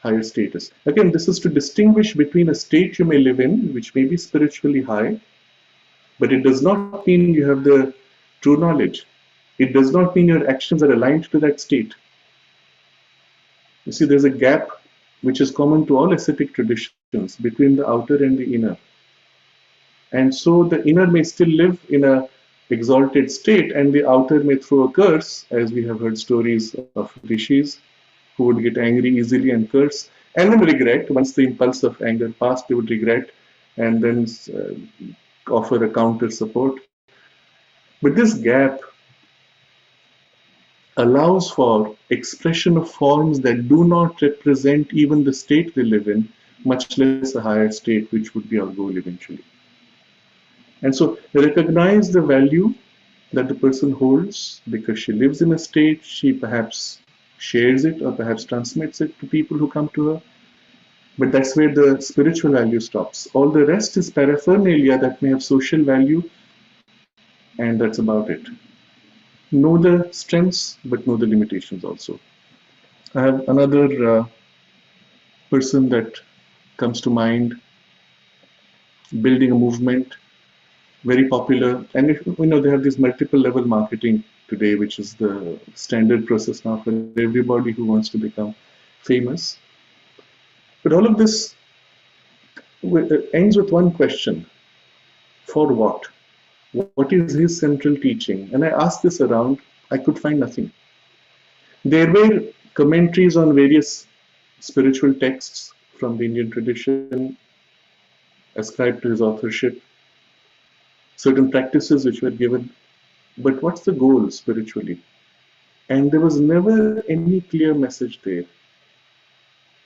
higher status. Again, this is to distinguish between a state you may live in, which may be spiritually high, but it does not mean you have the true knowledge. It does not mean your actions are aligned to that state. You see, there's a gap which is common to all ascetic traditions between the outer and the inner. And so the inner may still live in a exalted state, and the outer may throw a curse, as we have heard stories of rishis who would get angry easily and curse, and then regret. Once the impulse of anger passed, they would regret and then offer a counter support. But this gap allows for expression of forms that do not represent even the state they live in, much less a higher state, which would be our goal eventually. And so recognize the value that the person holds because she lives in a state, she perhaps shares it or perhaps transmits it to people who come to her. But that's where the spiritual value stops. All the rest is paraphernalia that may have social value, and that's about it. Know the strengths, but know the limitations also. I have another person that comes to mind, building a movement, very popular. And if, they have this multiple level marketing today, which is the standard process now for everybody who wants to become famous. But all of this ends with one question: for what? What is his central teaching? And I asked this around, I could find nothing. There were commentaries on various spiritual texts from the Indian tradition ascribed to his authorship, certain practices which were given, but what's the goal spiritually? And there was never any clear message there.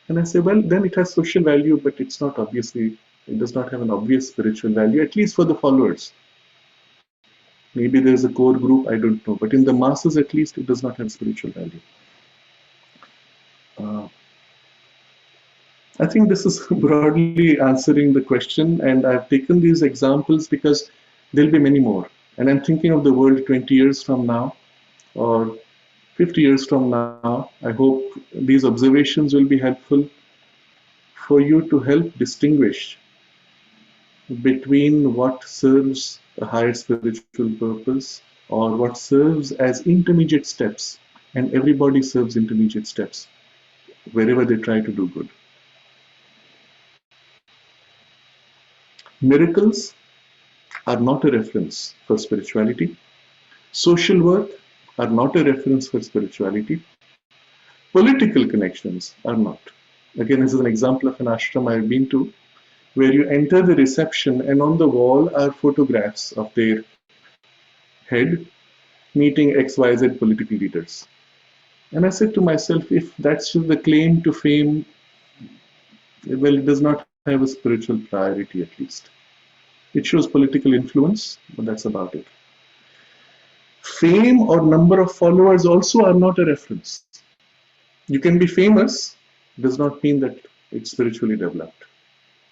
And I say, well, then it has social value, but it's not obviously, it does not have an obvious spiritual value, at least for the followers. Maybe there's a core group, I don't know, but in the masses at least, it does not have spiritual value. I think this is broadly answering the question, and I've taken these examples because there'll be many more. And I'm thinking of the world 20 years from now, or 50 years from now. I hope these observations will be helpful for you to help distinguish between what serves a higher spiritual purpose or what serves as intermediate steps. And everybody serves intermediate steps wherever they try to do good. Miracles are not a reference for spirituality. Social work are not a reference for spirituality. Political connections are not. Again, this is an example of an ashram I've been to, where you enter the reception and on the wall are photographs of their head meeting XYZ political leaders. And I said to myself, if that's the claim to fame, well, it does not have a spiritual priority at least. It shows political influence, but that's about it. Fame or number of followers also are not a reference. You can be famous, does not mean that it's spiritually developed.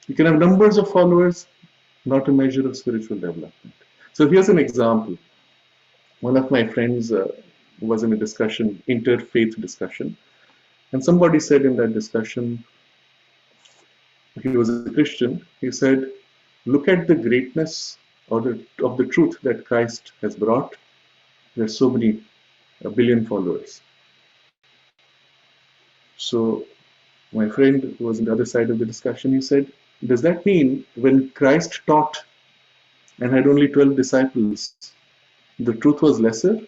You can have numbers of followers, not a measure of spiritual development. So here's an example. One of my friends was in a discussion, interfaith discussion, and somebody said in that discussion, he was a Christian, he said, look at the greatness of the truth that Christ has brought. There's so many, a billion followers. So my friend who was on the other side of the discussion, he said, does that mean when Christ taught and had only 12 disciples, the truth was lesser?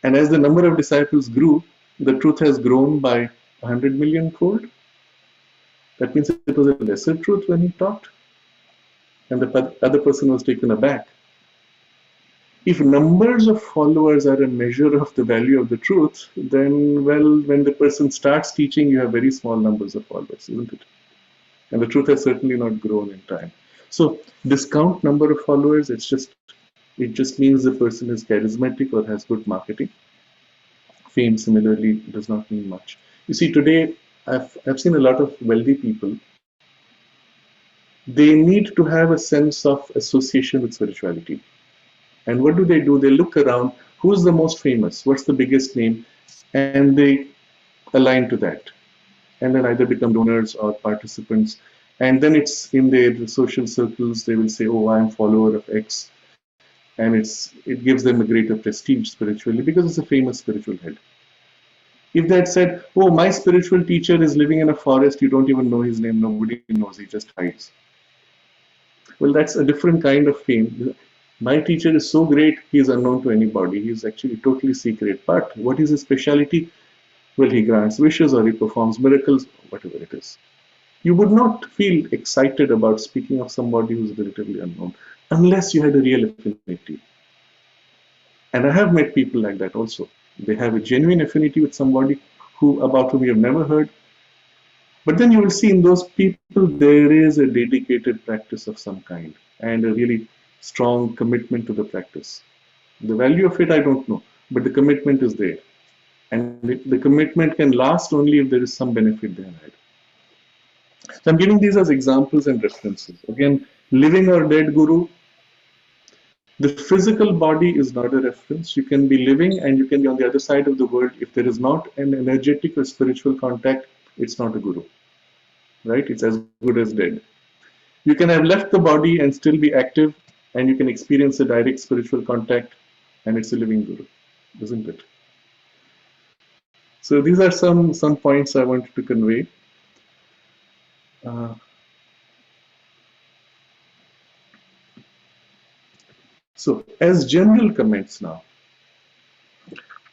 And as the number of disciples grew, the truth has grown by 100 million fold? That means it was a lesser truth when he taught? And the other person was taken aback. If numbers of followers are a measure of the value of the truth, then, well, when the person starts teaching, you have very small numbers of followers, isn't it? And the truth has certainly not grown in time. So discount number of followers, it just means the person is charismatic or has good marketing. Fame similarly does not mean much. You see, today I've seen a lot of wealthy people. They need to have a sense of association with spirituality. And what do? They look around, who's the most famous, what's the biggest name, and they align to that. And then either become donors or participants. And then it's in their social circles, they will say, oh, I'm a follower of X. And it gives them a greater prestige spiritually because it's a famous spiritual head. If they had said, oh, my spiritual teacher is living in a forest, you don't even know his name, nobody knows, he just hides. Well, that's a different kind of fame. My teacher is so great, he is unknown to anybody. He is actually totally secret. But what is his speciality? Well, he grants wishes or he performs miracles, whatever it is. You would not feel excited about speaking of somebody who's relatively unknown unless you had a real affinity. And I have met people like that also. They have a genuine affinity with somebody about whom you have never heard. But then you will see in those people there is a dedicated practice of some kind and a really strong commitment to the practice. The value of it I don't know, but the commitment is there. And the commitment can last only if there is some benefit there. So I'm giving these as examples and references. Again, living or dead guru, the physical body is not a reference. You can be living and you can be on the other side of the world. If there is not an energetic or spiritual contact, it's not a guru. Right? It's as good as dead. You can have left the body and still be active, and you can experience a direct spiritual contact, and it's a living guru, isn't it? So these are some points I wanted to convey. So as general comments now,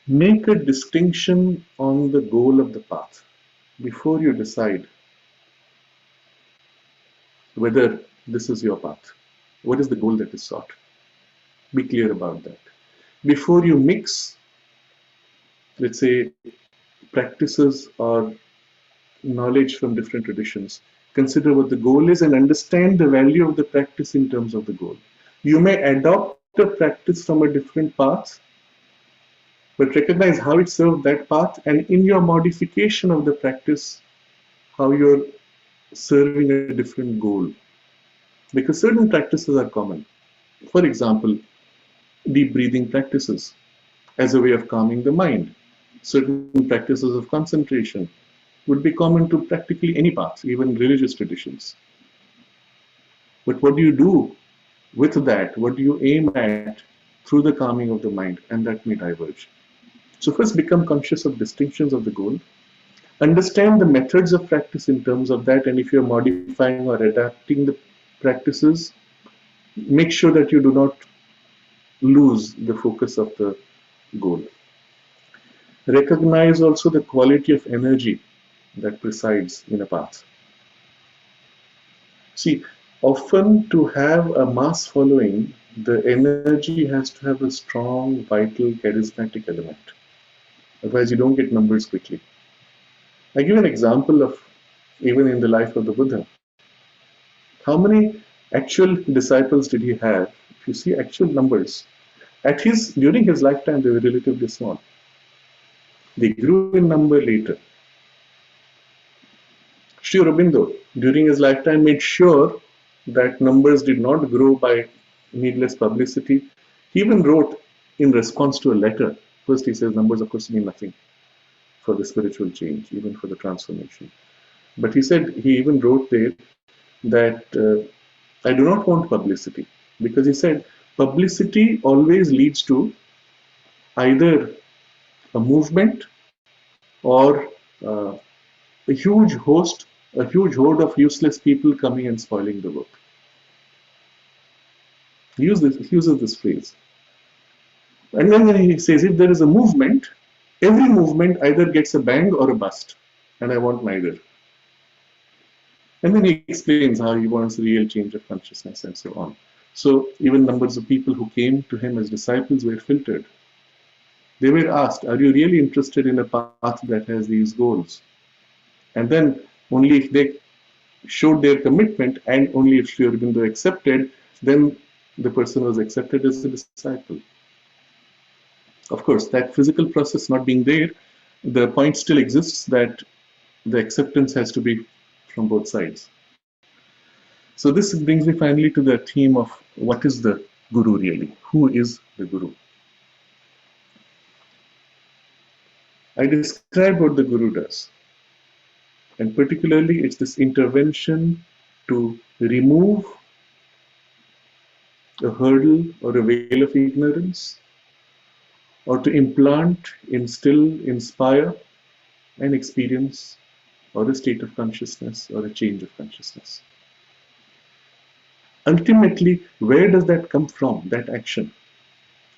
make a distinction on the goal of the path before you decide whether this is your path. What is the goal that is sought? Be clear about that. Before you mix, let's say, practices or knowledge from different traditions, consider what the goal is and understand the value of the practice in terms of the goal. You may adopt a practice from a different path, but recognize how it served that path, and in your modification of the practice, how you're serving a different goal. Because certain practices are common. For example, deep breathing practices as a way of calming the mind. Certain practices of concentration would be common to practically any path, even religious traditions. But what do you do with that? What do you aim at through the calming of the mind? And that may diverge. So first become conscious of distinctions of the goal. Understand the methods of practice in terms of that, and if you're modifying or adapting the practices, make sure that you do not lose the focus of the goal. Recognize also the quality of energy that presides in a path. See, often to have a mass following, the energy has to have a strong, vital, charismatic element. Otherwise, you don't get numbers quickly. I give an example of even in the life of the Buddha. How many actual disciples did he have? If you see actual numbers, during his lifetime, they were relatively small. They grew in number later. Sri Aurobindo, during his lifetime, made sure that numbers did not grow by needless publicity. He even wrote in response to a letter. First, he says numbers, of course, mean nothing for the spiritual change, even for the transformation. But he said, he even wrote there that I do not want publicity, because he said publicity always leads to either a movement or uh, a huge host, a huge horde of useless people coming and spoiling the work. He uses this phrase. And then he says, if there is a movement, every movement either gets a bang or a bust, and I want neither. And then he explains how he wants real change of consciousness and so on. So even numbers of people who came to him as disciples were filtered. They were asked, are you really interested in a path that has these goals? And then only if they showed their commitment and only if Sri Aurobindo accepted, then the person was accepted as a disciple. Of course, that physical process not being there, the point still exists that the acceptance has to be from both sides. So this brings me finally to the theme of what is the Guru really? Who is the Guru? I described what the Guru does. And particularly, it's this intervention to remove a hurdle or a veil of ignorance, or to implant, instill, inspire an experience or a state of consciousness or a change of consciousness. Ultimately, where does that come from, that action?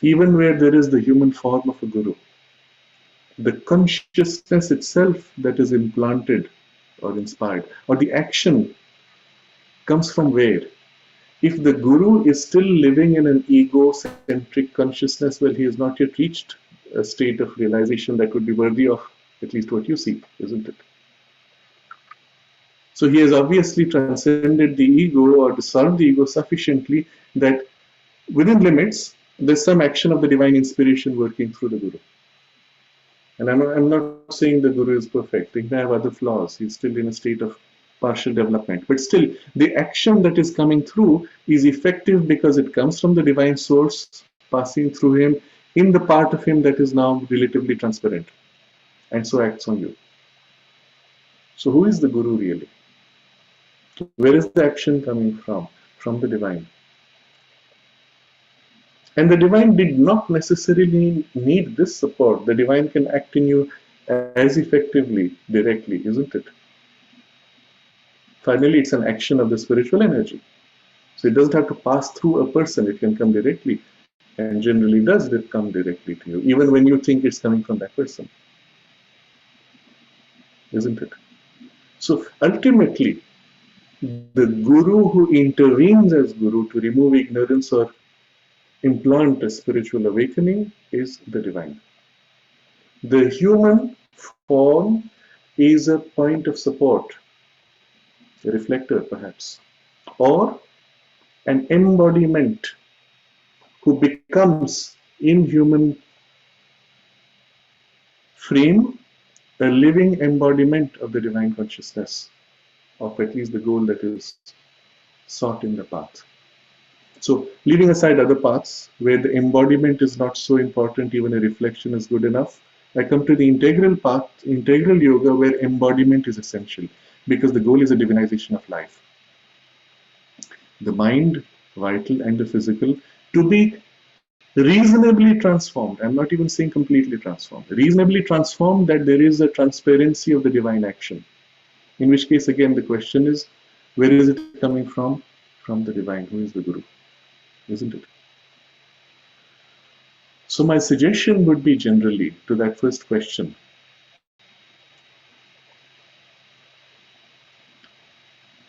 Even where there is the human form of a Guru, the consciousness itself that is implanted or inspired, or the action comes from where? If the Guru is still living in an ego-centric consciousness, well, he has not yet reached a state of realization that would be worthy of at least what you seek, isn't it? So he has obviously transcended the ego or dissolved the ego sufficiently that within limits, there's some action of the divine inspiration working through the Guru. And I'm not saying the Guru is perfect. He may have other flaws. He's still in a state of partial development. But still, the action that is coming through is effective because it comes from the divine source passing through him in the part of him that is now relatively transparent, and so acts on you. So who is the Guru really? Where is the action coming from? From the divine. And the divine did not necessarily need this support. The divine can act in you as effectively, directly, isn't it? Finally, it's an action of the spiritual energy. So it doesn't have to pass through a person. It can come directly, and generally does come directly to you, even when you think it's coming from that person. Isn't it? So ultimately, the Guru who intervenes as Guru to remove ignorance or implant a spiritual awakening is the divine. The human form is a point of support, a reflector perhaps, or an embodiment who becomes in human frame a living embodiment of the divine consciousness, of at least the goal that is sought in the path. So leaving aside other paths where the embodiment is not so important, even a reflection is good enough, I come to the integral path, integral yoga, where embodiment is essential because the goal is a divinization of life. The mind, vital, and the physical to be reasonably transformed. I'm not even saying completely transformed. Reasonably transformed, that there is a transparency of the divine action. In which case, again, the question is, where is it coming from? From the divine. Who is the Guru? Isn't it? So my suggestion would be generally to that first question.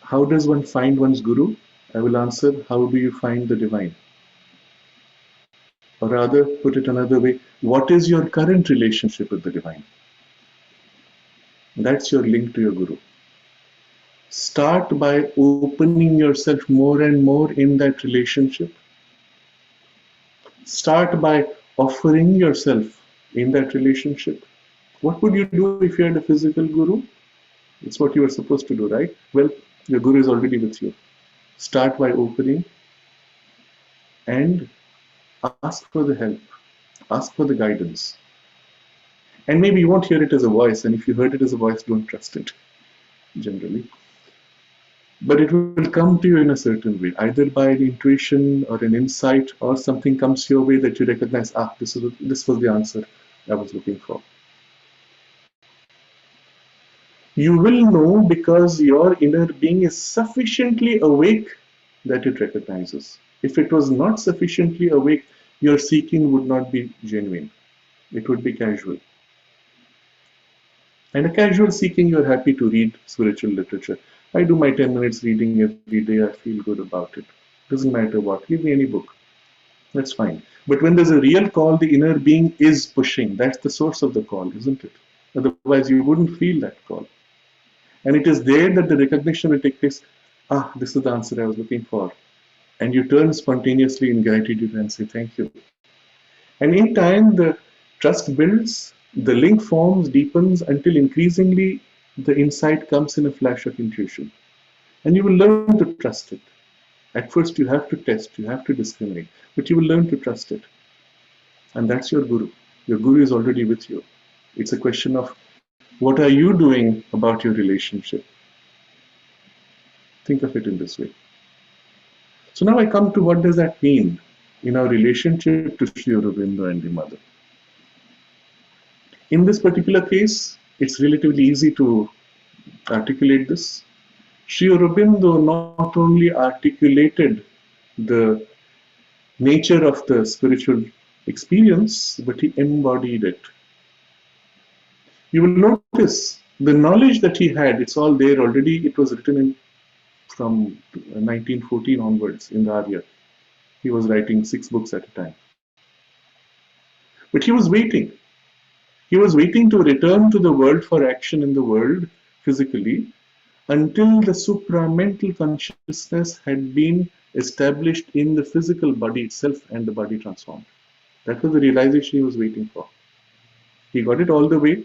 How does one find one's Guru? I will answer, how do you find the divine? Or rather, put it another way, what is your current relationship with the divine? That's your link to your Guru. Start by opening yourself more and more in that relationship. Start by offering yourself in that relationship. What would you do if you had a physical Guru? It's what you were supposed to do, right? Well, your Guru is already with you. Start by opening and ask for the help. Ask for the guidance. And maybe you won't hear it as a voice, and if you heard it as a voice, don't trust it, generally. But it will come to you in a certain way, either by an intuition or an insight, or something comes your way that you recognize, this was the answer I was looking for. You will know because your inner being is sufficiently awake that it recognizes. If it was not sufficiently awake, your seeking would not be genuine. It would be casual. And a casual seeking, you're happy to read spiritual literature. I do my 10 minutes reading every day. I feel good about it. Doesn't matter what. Give me any book. That's fine. But when there's a real call, the inner being is pushing. That's the source of the call, isn't it? Otherwise, you wouldn't feel that call. And it is there that the recognition will take place. Ah, this is the answer I was looking for. And you turn spontaneously in gratitude and say thank you. And in time, the trust builds, the link forms, deepens until increasingly the insight comes in a flash of intuition. And you will learn to trust it. At first, you have to test, you have to discriminate, but you will learn to trust it. And that's your guru. Your guru is already with you. It's a question of what are you doing about your relationship? Think of it in this way. So now I come to what does that mean in our relationship to Sri Aurobindo and the mother. In this particular case, it's relatively easy to articulate this. Sri Aurobindo not only articulated the nature of the spiritual experience, but he embodied it. You will notice the knowledge that he had, it's all there already. It was written in from 1914 onwards in the Arya. He was writing 6 books at a time. But he was waiting. He was waiting to return to the world for action in the world physically until the supramental consciousness had been established in the physical body itself and the body transformed. That was the realization he was waiting for. He got it all the way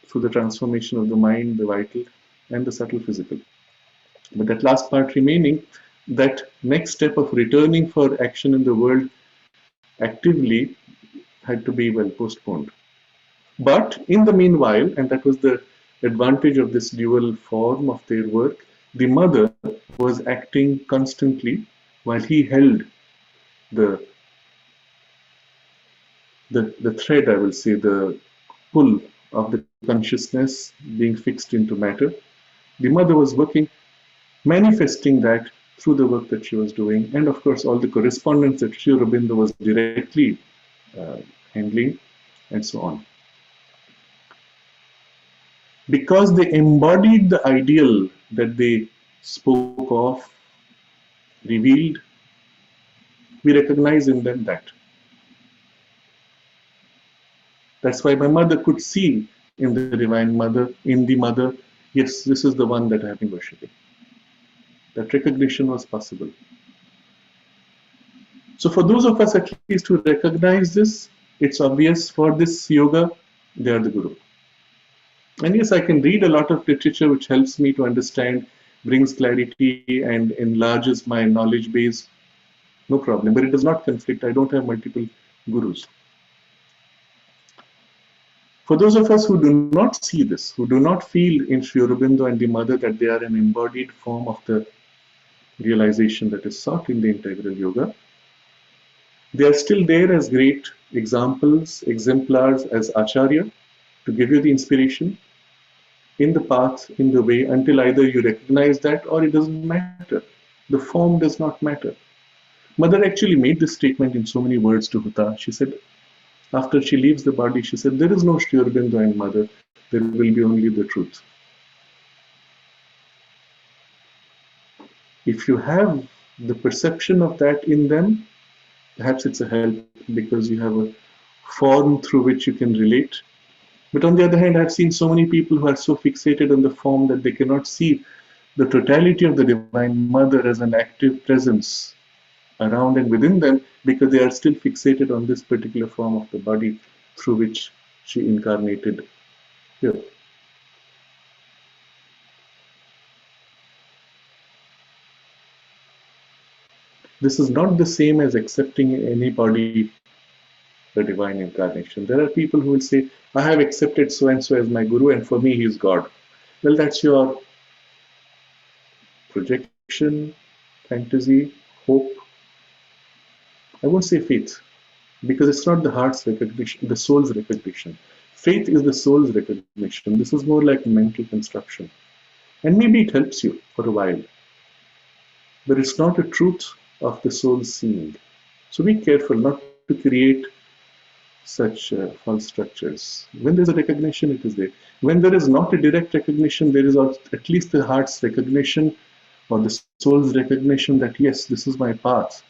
through the transformation of the mind, the vital, and the subtle physical. But that last part remaining, that next step of returning for action in the world actively had to be well postponed. But in the meanwhile, and that was the advantage of this dual form of their work, the mother was acting constantly while he held the thread, I will say, the pull of the consciousness being fixed into matter. The mother was working, manifesting that through the work that she was doing, and of course all the correspondence that Sri Aurobindo was directly handling, and so on. Because they embodied the ideal that they spoke of, revealed, we recognize in them that. That's why my mother could see in the Divine Mother, in the Mother, yes, this is the one that I have been worshipping. That recognition was possible. So for those of us at least who recognize this, it's obvious for this yoga, they are the Guru. And yes, I can read a lot of literature which helps me to understand, brings clarity and enlarges my knowledge base. No problem, but it does not conflict. I don't have multiple gurus. For those of us who do not see this, who do not feel in Sri Aurobindo and the Mother that they are an embodied form of the realization that is sought in the integral yoga, they are still there as great examples, exemplars, as Acharya, to give you the inspiration in the path, in the way, until either you recognize that or it doesn't matter. The form does not matter. Mother actually made this statement in so many words to Huta. She said, after she leaves the body, she said, there is no Sri Aurobindo and Mother, there will be only the truth. If you have the perception of that in them, perhaps it's a help because you have a form through which you can relate. But on the other hand, I've seen so many people who are so fixated on the form that they cannot see the totality of the Divine Mother as an active presence around and within them because they are still fixated on this particular form of the body through which she incarnated here. This is not the same as accepting anybody the divine incarnation. There are people who will say, I have accepted so and so as my guru and for me he is God. Well, that's your projection, fantasy, hope. I won't say faith because it's not the heart's recognition, the soul's recognition. Faith is the soul's recognition. This is more like mental construction. And maybe it helps you for a while. But it's not a truth of the soul seeing. So be careful not to create such false structures. When there's a recognition, it is there. When there is not a direct recognition, there is at least the heart's recognition or the soul's recognition that yes, this is my path,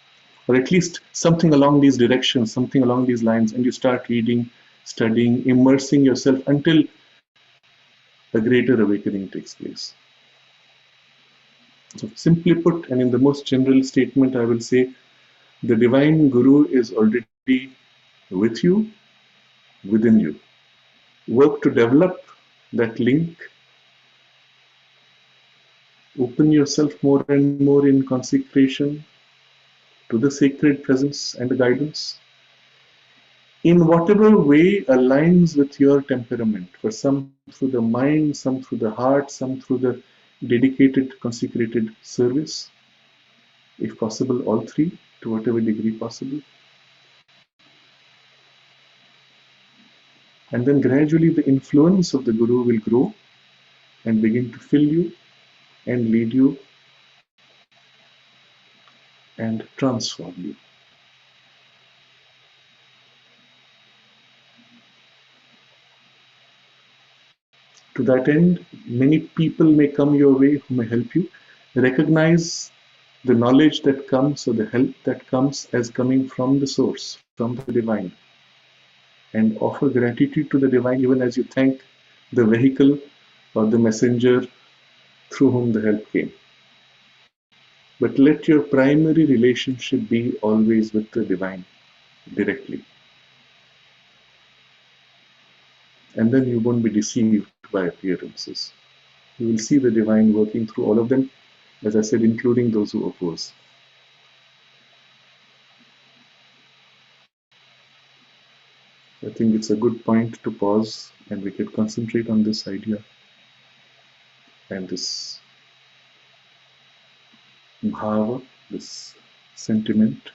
or at least something along these directions, something along these lines, and you start reading, studying, immersing yourself until a greater awakening takes place. So, simply put, and in the most general statement, I will say the divine Guru is already with you, within you. Work to develop that link, open yourself more and more in consecration to the sacred presence and the guidance in whatever way aligns with your temperament. For some through the mind, some through the heart, some through the dedicated, consecrated service. If possible, all three, to whatever degree possible. And then gradually the influence of the Guru will grow and begin to fill you and lead you and transform you. To that end, many people may come your way who may help you. Recognize the knowledge that comes or the help that comes as coming from the source, from the divine. And offer gratitude to the divine even as you thank the vehicle or the messenger through whom the help came. But let your primary relationship be always with the divine directly. And then you won't be deceived by appearances. You will see the divine working through all of them, as I said, including those who oppose. I think it's a good point to pause and we can concentrate on this idea and this bhava, this sentiment.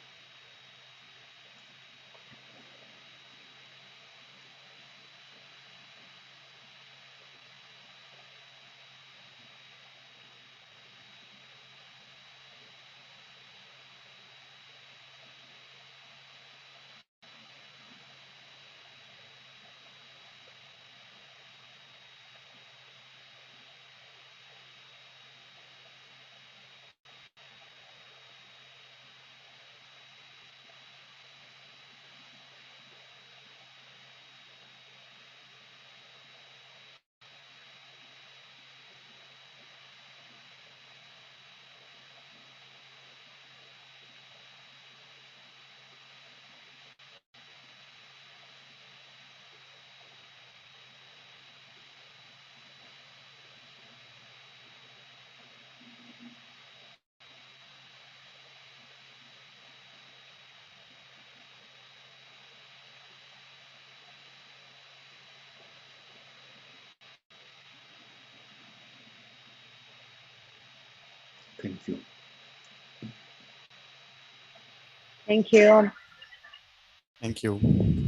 Thank you. Thank you. Thank you.